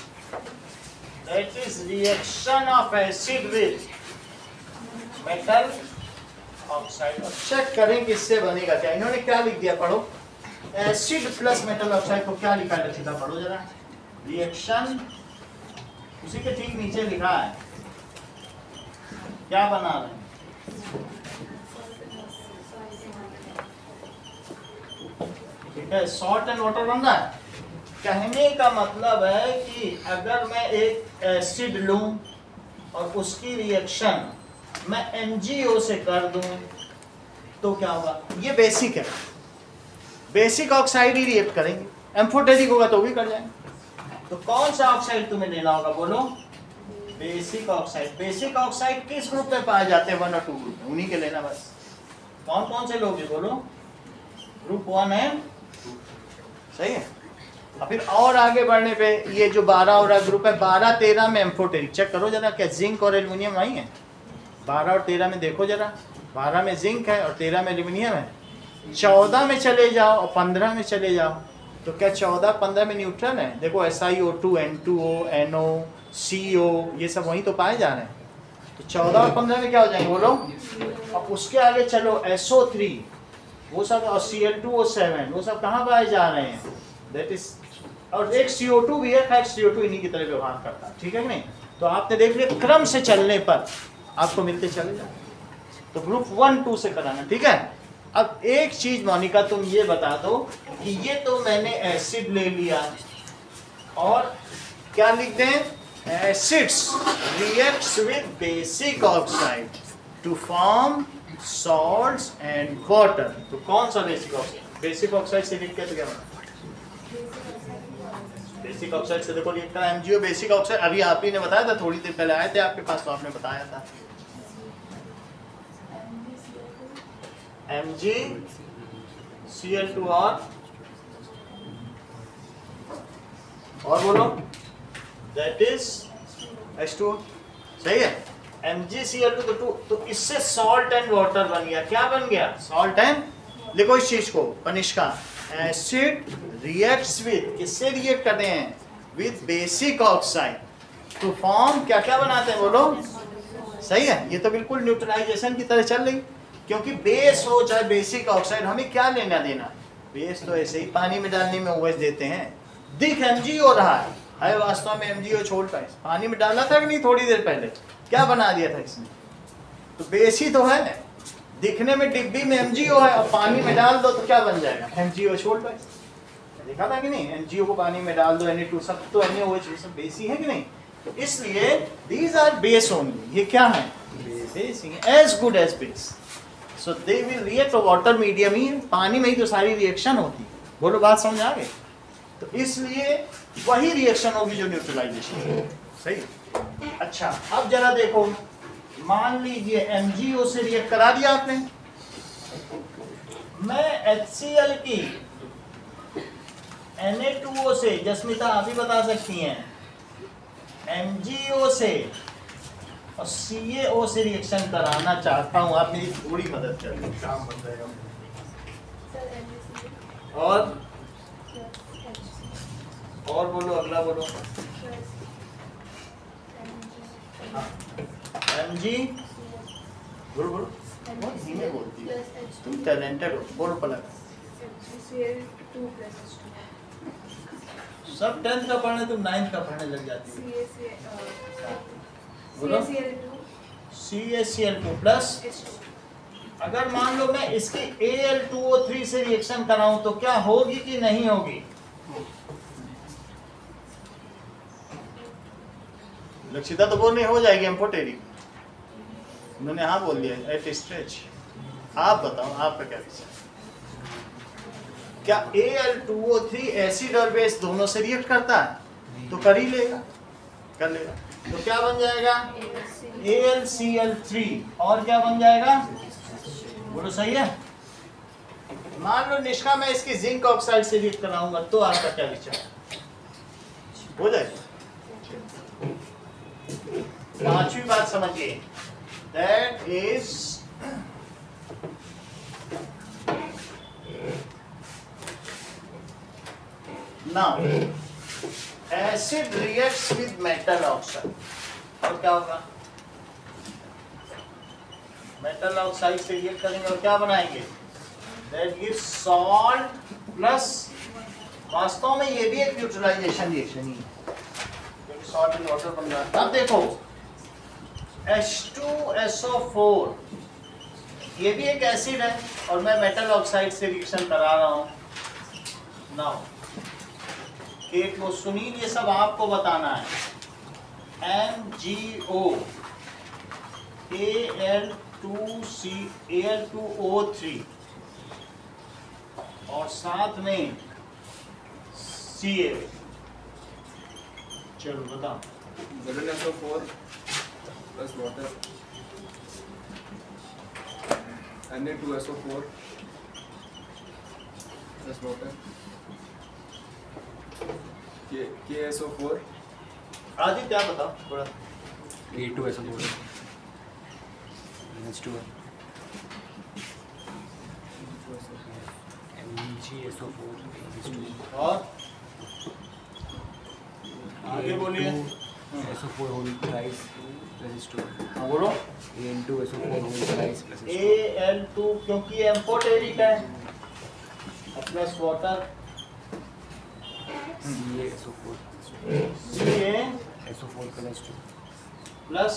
that is reaction of acid with metal oxide. अब चेक करें कि इससे बनेगा क्या। इन्होंने क्या लिख दिया, पढ़ो। एसिड प्लस मेटल ऑक्साइड को क्या लिखा है? सीधा पढ़ो जरा। रिएक्शन, उसी के ठीक नीचे लिखा है, क्या बना रहे हैं? ठीक है, सॉल्ट एंड वाटर बन रहा है। कहने का मतलब है कि अगर मैं एक एसिड लूं और उसकी रिएक्शन मैं MgO से कर दूं तो क्या होगा? ये बेसिक है, बेसिक ऑक्साइड ही रिएक्ट करेंगे, एम्फोटेरिक होगा तो भी कर जाएंगे। तो कौन सा ऑक्साइड तुम्हें लेना होगा बोलो? Basic oxide. बेसिक ऑक्साइड किस ग्रुप में पाए जाते हैं? 1 और 2 ग्रुप में, उन्हीं के लेना बस। कौन कौन से लोग हैं बोलो? ग्रुप 1 है, सही है। और फिर और आगे बढ़ने पे ये जो 12 और ग्रुप है, 12-13 में एम्फोटेरिक। चेक करो जरा, क्या जिंक और एल्युमिनियम आई है? 12 और 13 में देखो जरा, 12 में जिंक है और 13 में एल्युमिनियम है। 14 में चले जाओ और 15 में चले जाओ, तो क्या 14-15 में न्यूट्रल है? देखो SiO2, N2O, NO, CO, ये सब वहीं तो पाए जा रहे हैं। तो 14 और 15 में क्या हो जाएंगे बोलो? अब उसके आगे चलो, SO3 वो सब और Cl2O7 वो सब कहाँ पाए जा रहे हैं? दैट इज, और एक CO2 भी है, खैर CO2 इन्हीं की तरह व्यवहार करता है, ठीक है कि नहीं? तो आपने देख लिया, क्रम से चलने पर आपको मिलते चले जाए। तो ग्रुप 1-2 से कराना, ठीक है। अब एक चीज मोनिका तुम ये बता दो कि ये तो मैंने एसिड ले लिया और क्या लिख दें? Acids reacts with basic oxide to form salts and water. तो कौन सा बेसिक ऑक्साइड? बेसिक ऑक्साइड से लिख के तो क्या बना? बेसिक ऑक्साइड से देखो लिखा है MgO बेसिक ऑक्साइड। अभी आप ही ने बताया था, थोड़ी देर पहले आए थे आपके पास तो आपने बताया था MgCl2 और बोलो, दैट इज H2O, सही है। MgCl2 तो इससे सॉल्ट एंड वाटर बन गया। क्या बन गया? Salt and. लिखो इस चीज को, कनिष्का, एसिड रिएक्ट्स विद, किससे रिएक्ट करते हैं? With basic oxide to form, क्या क्या बनाते हैं बोलो? सही है, ये तो बिल्कुल न्यूट्रलाइजेशन की तरह चल रही, क्योंकि बेस हो चाहे बेसिक ऑक्साइड, हमें क्या लेना देना? बेस तो ऐसे ही पानी में डालने में OH देते हैं। दिख MgO रहा है वास्तव में MgO छोड़कर पानी में डाला था कि नहीं थोड़ी देर पहले? क्या बना दिया था इसने? तो बेस ही तो है, दिखने में डिब्बी में MgO है और पानी में डाल दो तो क्या बन जाएगा? MgO छोड़कर। देखा था कि नहीं? MgO को पानी में डाल दो, Na2 सब तो NaOH सब बेस ही है कि नहीं? तो इसलिए these are base only, ये क्या है? Base he, as good as base. So they will react to water medium ही, पानी में ही तो सारी रिएक्शन होती है। बोलो बात समझ आ गई? तो इसलिए वही रिएक्शन होगी जो न्यूट्रलाइजेशन, सही। अच्छा, अब जरा देखो, मान लीजिए MgO से रिएक्ट करा दिया आपने, मैं HCl की Na2O से, जस्मिता आप ही बता सकती हैं, MgO से और CaO से रिएक्शन कराना चाहता हूं, आप मेरी थोड़ी मदद करें, काम बन जाएगा। और बोलो, अगला बोलो। Mg, बोलो बोलो, बहुत धीमे बोलती है, तुम टैलेंटेड हो, बोलो पलक। सब 10th का पढ़ने, तुम 9th का पढ़ने लग जाती हो। बोलो, CaCl2 प्लस, अगर मान लो मैं इसकी Al2O3 से रिएक्शन कराऊं तो क्या होगी कि नहीं होगी? लक्षिता तो बोल नहीं हो जाएगी एम्फोटेरिक, उन्होंने हाँ बोल दिया एट स्ट्रेच। आप बताओ आपका क्या विचार? क्या Al2O3 एसिड और बेस दोनों से रिएक्ट करता है? तो कर ही लेगा, कर लेगा। तो क्या बन जाएगा? AlCl3 और क्या बन जाएगा? बोलो सही है। मान लो निष्का मैं इसकी जिंक ऑक्साइड से रिएक्ट कराऊंगा तो आपका क्या विचार? हो जाएगा। पांचवी बात समझिए, that is now acid reacts with metal oxide और क्या होगा? मेटल ऑक्साइड से रिएक्ट करेंगे और क्या बनाएंगे? दैट गिव्स सॉल्ट प्लस, वास्तव में ये भी एक न्यूट्रलाइजेशन रिएक्शन ही है, क्योंकि सॉल्ट एंड वाटर बन रहा है। अब देखो H2SO4 ये भी एक एसिड है और मैं मेटल ऑक्साइड से रिएक्शन करा रहा हूं। नाउ K2O, सुनील ये सब आपको बताना है। MgO Al2O3 और साथ में Ca। चलो बताओ। ZnSO4 plus water, Na2SO4 plus water, KSO4, Aditya क्या बताओ थोड़ा। A2SO4 H2O MgSO4 H2O और आगे बोलिए। SO4 whole thrice plus H2O हाँ बोलो। An2SO4 whole thrice plus H2O Al2 क्योंकि एम्फोटेरिक है plus water CaSO4 SO4 plus H2O plus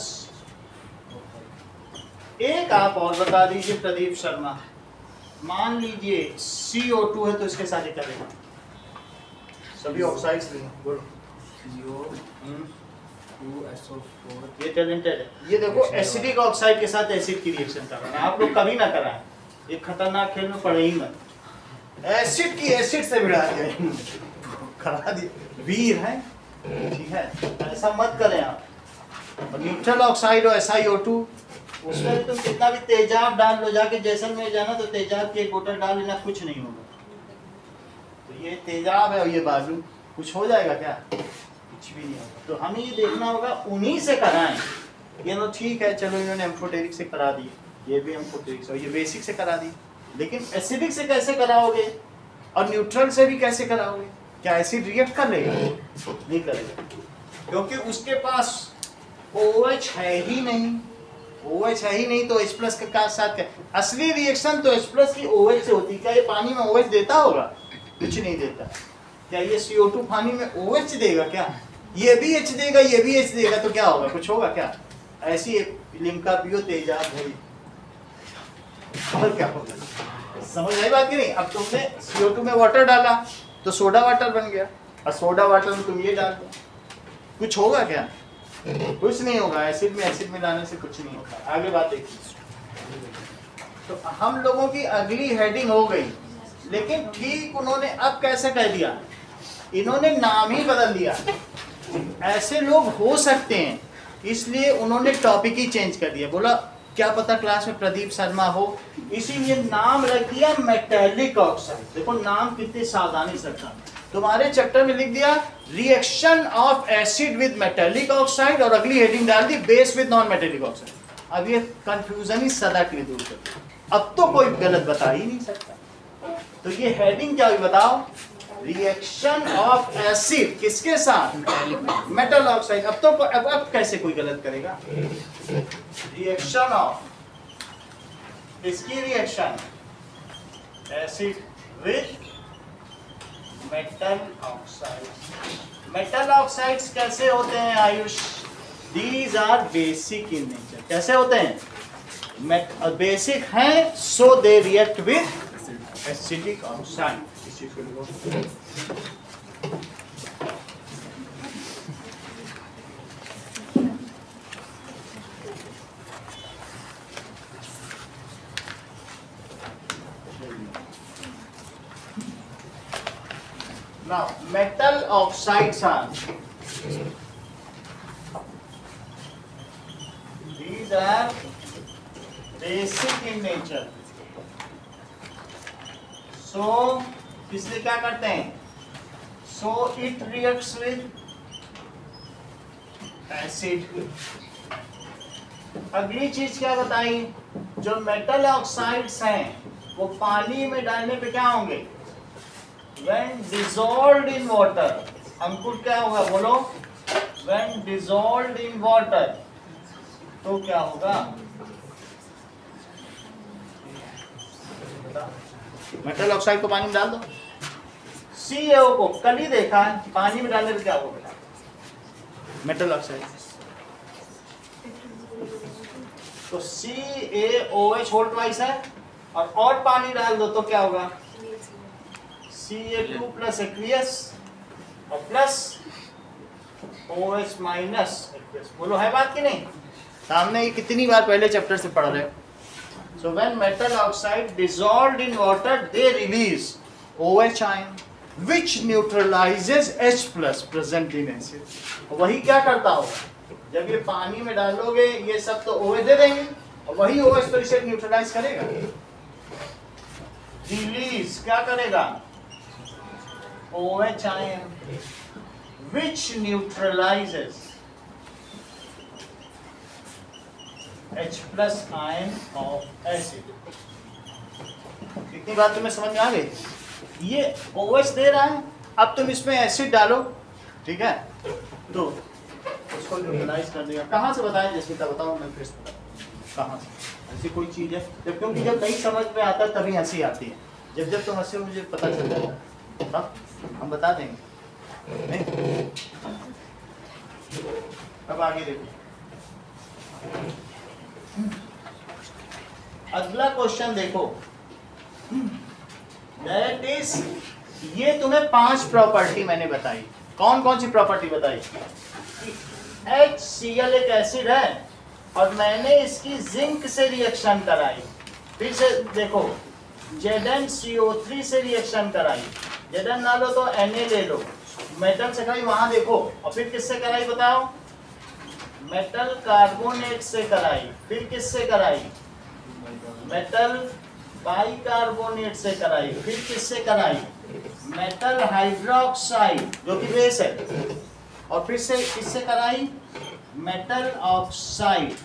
एक आप और बता दीजिए प्रदीप शर्मा। मान लीजिए CO2 है तो इसके साथ क्या करेगा? सभी ऑक्साइड्स लेंगे बोलो। CO2SO4, ये टैलेंटेड है। ये देखो एसिडिक ऑक्साइड के साथ एसिड की रिएक्शन कर रहा है। आप लोग कभी ना कराएं, ये खतरनाक खेल में पड़े ही मत। एसिड की एसिड से भिड़ा दिया करा दिया, वीर है ठीक है, ऐसा मत करें आप। और न्यूट्रल ऑक्साइड और SiO2 उसमें तुम कितना भी तेजाब डाल लो, जाके जैसलमेर जाना तो तेजाब की एक बोतल डाल लेना, कुछ नहीं होगा। तो ये तेजाब है और ये बालू, कुछ हो जाएगा क्या? कुछ भी नहीं होगा। तो हमें ये देखना होगा उन्हीं से कराएं। ये तो ठीक है, चलो इन्होंने एम्फोटेरिक से करा दी, ये भी एम्फोटेरिक से और ये बेसिक से करा दी, लेकिन एसिडिक से कैसे कराओगे और न्यूट्रल से भी कैसे कराओगे? क्या एसिड रिएक्ट कर लेगा? नहीं करेगा, क्योंकि उसके पास OH है ही नहीं। OH है ही नहीं तो H प्लस के साथ क्या? असली रिएक्शन तो H प्लस की OH से होती है। क्या ये पानी में OH देता होगा? कुछ नहीं देता। क्या ये CO2 पानी में OH देगा क्या? ये भी H देगा, ये भी H देगा, तो क्या होगा? कुछ होगा क्या? ऐसी लिम्का पियो, तेजाब भरी, और क्या होगा? समझ आई बात की नहीं? अब तुमने CO2 में वाटर डाला तो सोडा वाटर बन गया, और सोडा वाटर में तुम ये डाल दो, कुछ होगा क्या? कुछ नहीं होगा। एसिड में एसिड मिलाने से कुछ नहीं होगा। आगे बात देखिए। तो हम लोगों की अगली हेडिंग हो गई, लेकिन ठीक उन्होंने अब कैसे कह दिया? इन्होंने नाम ही बदल दिया। ऐसे लोग हो सकते हैं, इसलिए उन्होंने टॉपिक ही चेंज कर दिया। बोला क्या पता क्लास में प्रदीप शर्मा हो, इसीलिए नाम रख दिया मेटेलिक ऑक्साइड। देखो नाम कितनी सावधानी से रखा। तुम्हारे चैप्टर में लिख दिया reaction of acid with metallic oxide, और अगली हेडिंग डाल the base with non metallic oxide. अब ये कंफ्यूजन ही सदा के लिए दूर कर दिया। अब तो कोई गलत बता ही नहीं सकता। तो ये हेडिंग क्या हुई बताओ? रिएक्शन ऑफ एसिड किसके साथ? Metal oxide. अब कैसे कोई गलत करेगा? रिएक्शन ऑफ, इसकी reaction acid with metal oxide. Metal oxides कैसे होते हैं Ayush? These are basic in nature. कैसे होते हैं? बेसिक हैं, so they react with acidic oxide. इसी को लिखो। Now, metal oxides are, these are basic in nature. So, इसलिए क्या करते हैं? So, it reacts with acid. अगली चीज क्या बताई? जो मेटल ऑक्साइड्स हैं वो पानी में डालने पे क्या होंगे? When dissolved in water, अंकुर क्या होगा बोलो? When dissolved in water, तो क्या होगा? मेटल ऑक्साइड को पानी में डाल दो। CaO को कल ही देखा है, पानी में डालने पे क्या होगा? Metal oxide. तो CaOH होल ट्वाइस है, और पानी डाल दो तो क्या होगा? Ca2 प्लस एक्वियस और प्लस OH माइनस H+। बोलो है बात कि नहीं? सामने ये कितनी बार पहले चैप्टर से पढ़ रहे हो। So when metal oxide dissolved in water, they release OH ion, which neutralizes H+ present in acid। वही क्या करता होगा, जब ये पानी में डालोगे ये सब तो OH दे देंगे और वही OH तो इसे न्यूट्रलाइज करेगा। रिलीज क्या करेगा, OH ion, which neutralizes H+ ion of acid। इतनी बात तुम्हें समझ में आ गई? ये OH दे रहा है, अब तुम इसमें एसिड डालो, ठीक है, तो उसको न्यूट्रलाइज कर देगा। कहाँ से बताएं जसमीता, बताओ, मैं फिर से बताऊं कहाँ से। ऐसी कोई चीज़ है जब, क्योंकि जब नहीं समझ में आता तभी हंसी आती है, जब जब तुम हंसे मुझे पता चल जाता है। हम बता देंगे नहीं? अब आगे देखो, अगला क्वेश्चन देखो, दैट इज, ये तुम्हें 5 प्रॉपर्टी मैंने बताई। कौन कौन सी प्रॉपर्टी बताई? HCl एक एसिड है और मैंने इसकी जिंक से रिएक्शन कराई। फिर से देखो, ZnCO3 से रिएक्शन कराई, Zn ना लो तो Na ले लो, मेटल से कराई, वहां देखो, और फिर किससे कराई बताओ? मेटल कार्बोनेट से कराई। फिर किससे कराई? मेटल बाइकार्बोनेट से कराई। फिर किससे कराई? मेटल हाइड्रोक्साइड जो कि बेस है, और फिर से किससे कराई? Metal oxide.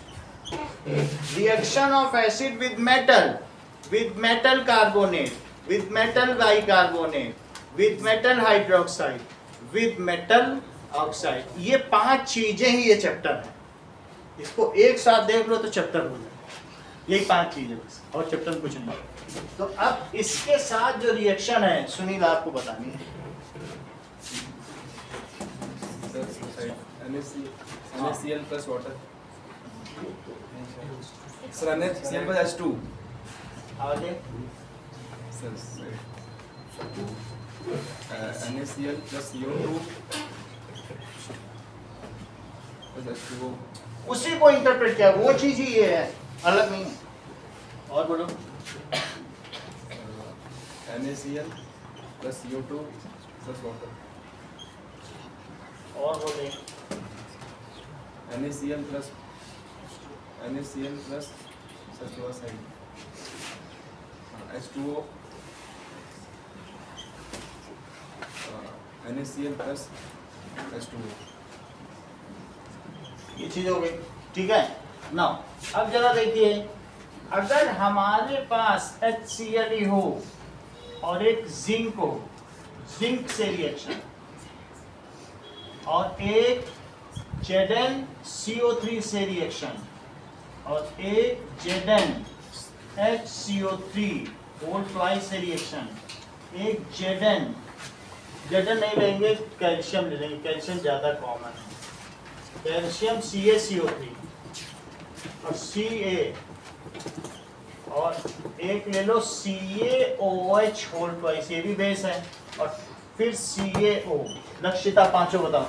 Reaction of acid with metal carbonate, with metal bicarbonate, with metal hydroxide, with metal oxide. ये 5 चीजें ही ये चैप्टर है। इसको एक साथ देख लो तो चैप्टर हो जाए। यही 5 चीजें बस, और चैप्टर में कुछ नहीं। तो अब इसके साथ जो रिएक्शन है सुनील आपको बतानी है। NaCl plus water। Sir NaCl plus H2। आगे NaCl plus CO2 plus H2O। उसी को इंटरप्रेट किया, वो चीज ही ये है, अलग नहीं है। और बोलो। NaCl plus CO2 plus water। और बोले। NaCl plus H2O, H2O, NaCl plus H2O। ये चीज हो गई, ठीक है ना। अब जरा देखिए, अगर हमारे पास HCl ही हो और एक जिंक हो, जिंक से रिएक्शन, और एक ZnCO3 से रिएक्शन, और एक ZnHCO3 होल ट्वाइस से रिएक्शन, एक Zn नहीं लेंगे, कैल्शियम ले लेंगे, कैल्शियम ज़्यादा कॉमन है, कैल्शियम CaCO3 और Ca, और एक ले लो CaOH होल ट्वाइस, ये भी बेस है, और फिर CaO। लक्षिता पांचों बताओ।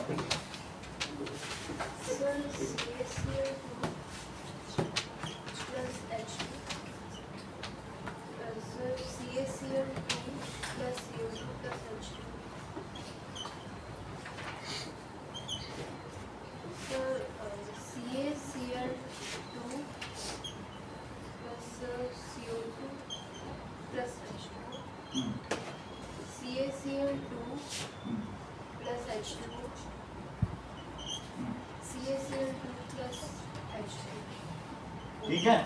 ठीक है।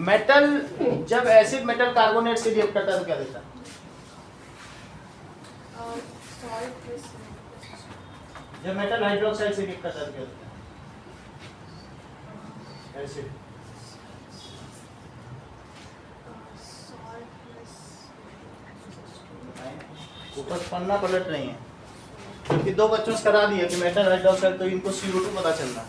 मेटल जब एसिड मेटल कार्बोनेट से रिएक्ट करता है तो क्या देता है? जब मेटल हाइड्रोक्साइड से रिएक्ट करता है तो क्या देता है? एसिड। ऊपर पन्ना पलट रही है, क्योंकि 2 बच्चों से करा दिया कि मेटल हाइड्रोक्साइड, तो इनको CO2 पता चल रहा है।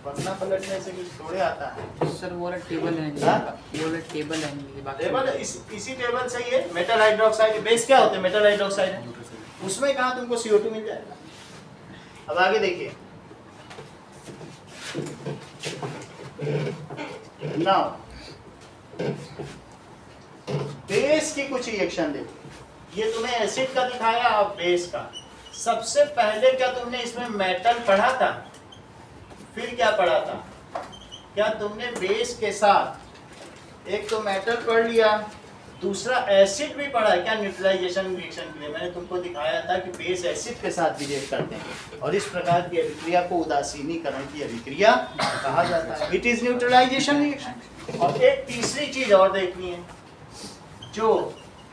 पढ़ना पलटने से कुछ थोड़े आता है सर वो वाला टेबल है हाँ? वो वाला टेबल है नहीं बाकी टेबल इसी टेबल से ही है। मेटल हाइड्रोक्साइड बेस क्या होते हैं? मेटल हाइड्रोक्साइड है, उसमें कहाँ तुमको CO2 मिल जाएगा। अब आगे देखिए, नाउ बेस की कुछ रिएक्शन देखो। ये तुम्हें एसिड का दिखाया और बेस का। सबसे पहले क्या तुमने इसमें मेटल पढ़ा था? फिर क्या पढ़ा था? क्या तुमने बेस के साथ एक तो मेटल पढ़ लिया, दूसरा एसिड भी पढ़ा है क्या न्यूट्रलाइजेशन रिएक्शन के लिए? मैंने तुमको दिखाया था कि बेस एसिड के साथ भी रिएक्ट करते हैं और इस प्रकार की अभिक्रिया को उदासीनीकरण की अभिक्रिया कहा जाता है। It is neutralization reaction. और एक तीसरी चीज और देखनी है जो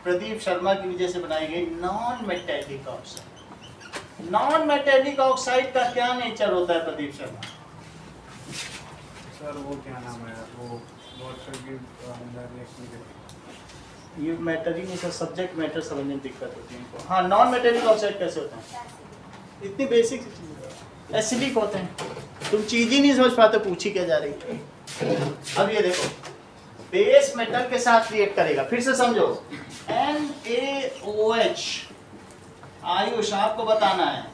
प्रदीप शर्मा की वजह से बनाई गई, non metallic oxide. Non metallic oxide का क्या नेचर होता है प्रदीप शर्मा? सर वो क्या नाम है वो वाटर के अंदर रिएक्शन करती ये मैटर ही नहीं सर, सब्जेक्ट मैटर समझने में दिक्कत होती है इनको। हाँ, नॉन मेटेलिक ऑक्साइड कैसे होते हैं? इतनी बेसिक चीज, एसिडिक होते हैं। तुम चीज ही नहीं समझ पाते, पूछी क्या जा रही है। अब ये देखो, बेस मेटल के साथ रिएक्ट करेगा। फिर से समझो, NaOH आयुष आपको बताना है,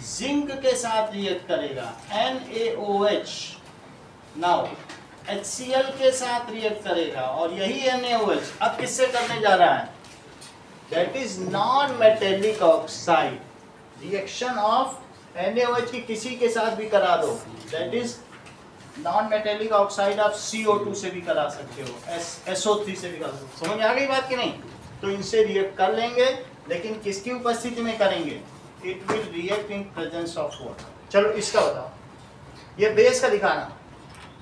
जिंक के साथ रिएक्ट करेगा NaOH। नाउ HCl के साथ रिएक्ट करेगा और यही NaOH अब किससे करने जा रहा है? That is non metallic oxide. Reaction of NaOH की किसी के साथ भी करा दो, that is non metallic oxide आप CO2 से भी करा सकते हो, SO3 से भी करा सकते हो। समझ में आ गई बात कि नहीं? तो इनसे रिएक्ट कर लेंगे, लेकिन किसकी उपस्थिति में करेंगे? It will react in presence of water. चलो इसका बताओ, ये बेस का दिखाना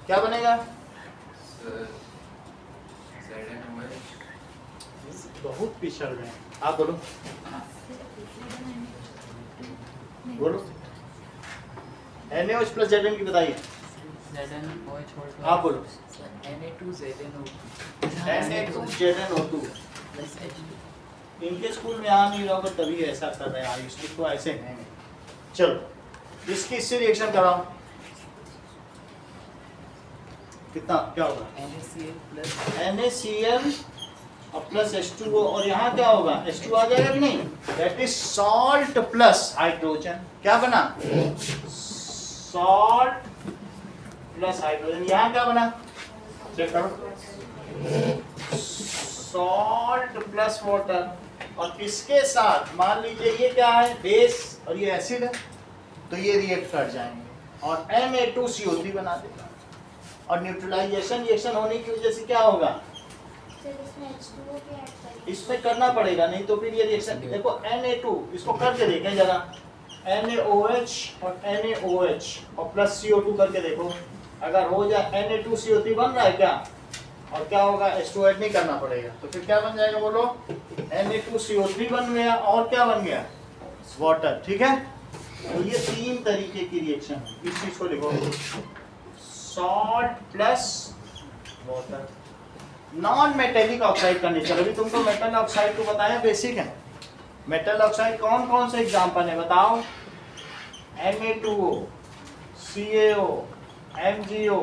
क्या बनेगा? बहुत पिछड़ रहे हैं, आप बोलो बोलो। NaOH प्लस Zn की बताइए, ZnOH आप बोलो। Na2ZnO2 Na2ZnO2। इनके स्कूल में आ नहीं रहा होगा तभी ऐसा कर रहे हैं आयुष, तो ऐसे नहीं। चलो इसकी इससे रिएक्शन कराओ, कितना क्या होगा? NaCl और प्लस H2O, और यहाँ क्या होगा? H2 आ जाएगा कि नहीं? That is salt plus hydrogen. क्या बना? Salt plus hydrogen. यहाँ क्या बना? चेक करो, सॉल्ट प्लस वाटर। और इसके साथ मान लीजिए ये क्या है? बेस, और ये एसिड है, तो ये रिएक्ट कर जाएंगे और Na2CO3 बना देगा। और न्यूट्रलाइजेशन रिएक्शन होने की वजह से क्या होगा? इसमें करना पड़ेगा, नहीं तो फिर ये रिएक्शन देखो Na2, इसको करके देखें जरा, NaOH और NaOH और प्लस CO2 करके देखो, अगर हो जाए Na2CO3 बन रहा है क्या? और क्या होगा? H2 ऐड नहीं करना पड़ेगा, तो फिर क्या बन जाएगा बोलो? Na2CO3 बन गया और क्या बन गया? वाटर। ठीक है, तो ये तीन तरीके की रिएक्शन है। इस चीज को लिखो, salt plus water. Non metallic oxide का नेचर, अभी तुमको मेटल ऑक्साइड को बताया, बेसिक है। मेटल ऑक्साइड कौन कौन से एग्जांपल है बताओ? Na2O, CaO, MgO,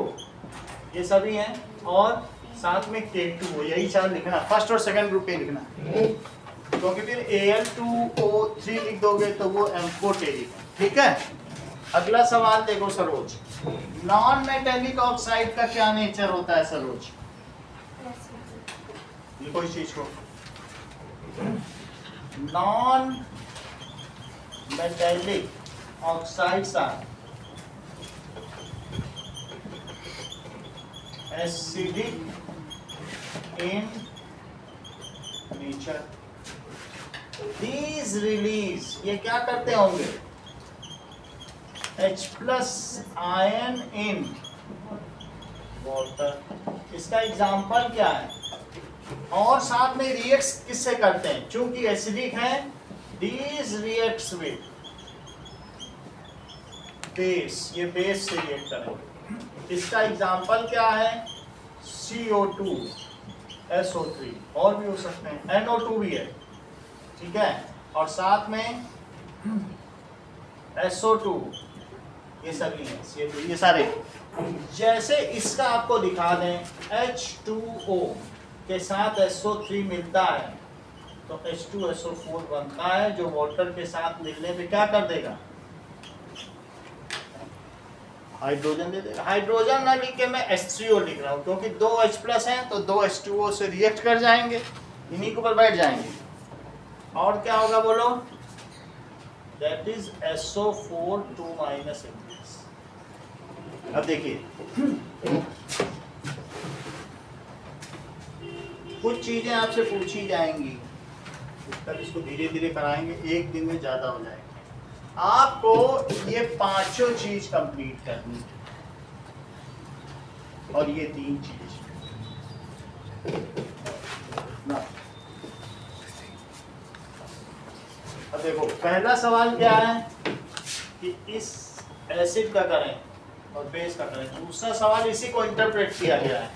ये सभी हैं, और साथ में K2O। यही चार लिखना, फर्स्ट और सेकंड ग्रुप पे लिखना, क्योंकि फिर Al2O3 लिख दोगे तो वो एम्फोटेरिक है। ठीक है, अगला सवाल देखो सरोज, नॉन मेटेलिक ऑक्साइड का क्या नेचर होता है सरोज? लिखो इस चीज को, non metallic oxides are acidic in nature. These release, ये क्या करते होंगे? H plus ion in water. इसका एग्जाम्पल क्या है? और साथ में रिएक्ट्स किससे करते हैं? चूंकि एसिडिक है, these reacts with बेस, ये बेस से रिएक्ट करेंगे। इसका एग्जाम्पल क्या है? CO2, SO3, और भी हो सकते हैं, NO2 भी है। ठीक है, और साथ में SO2, ये सभी हैं CH2 ये सारे। जैसे इसका आपको दिखा दें H2O के साथ SO3 मिलता है तो H2SO4 बनता है, जो वाटर के साथ मिलने पे क्या कर देगा, हाइड्रोजन दे देगा। हाइड्रोजन ना लिख के मैं H3O लिख रहा हूँ क्योंकि 2 H+ हैं तो 2 H2O से रिएक्ट कर जाएंगे, इन्हीं के ऊपर बैठ जाएंगे। और क्या होगा बोलो, दैट इज SO4 2 - H। अब देखिए कुछ चीजें आपसे पूछी जाएंगी, तब इसको धीरे धीरे कराएंगे, एक दिन में ज्यादा हो जाएगा। आपको ये पांचों चीज कंप्लीट करनी है और ये 3 चीज ना। अब देखो पहला सवाल क्या है कि इस एसिड का करें और बेस का करें। दूसरा सवाल इसी को इंटरप्रेट किया गया है,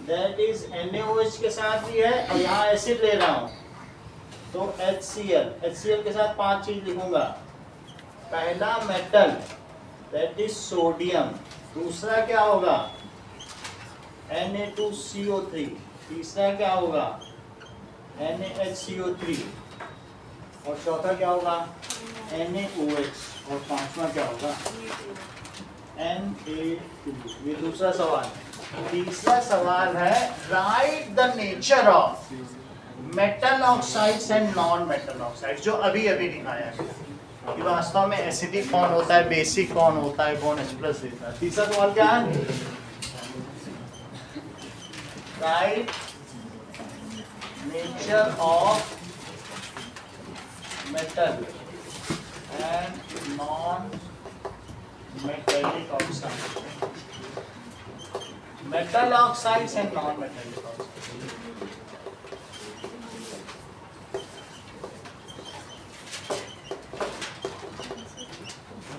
दैट इज NaOH के साथ भी है और यहाँ एसिड ले रहा हूँ तो HCl के साथ 5 चीज लिखूंगा। पहला मेटल दैट इज सोडियम, दूसरा क्या होगा Na2CO3, तीसरा क्या होगा NaHCO3 और चौथा क्या होगा NaOH और पांचवा क्या होगा Na2। ये दूसरा सवाल है। तीसरा सवाल है right the nature of metal oxides and non metal oxides, जो अभी अभी दिखाया है कि वास्तव में एसिडिक कौन होता है, बेसिक कौन होता है, कौन H+ देता है। तीसरा सवाल क्या है, right nature of metal and non metallic oxide, metal oxides and non metallic oxide.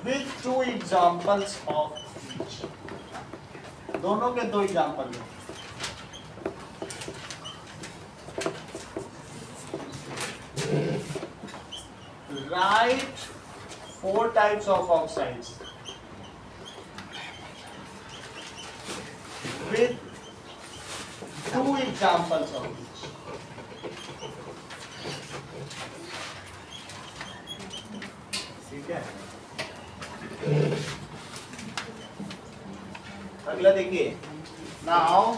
With 2 examples of each, दोनों के 2 एग्जाम्पल दो। Write 4 types of oxides with 2 examples of each. ठीक है, अगला देखिए। नाउ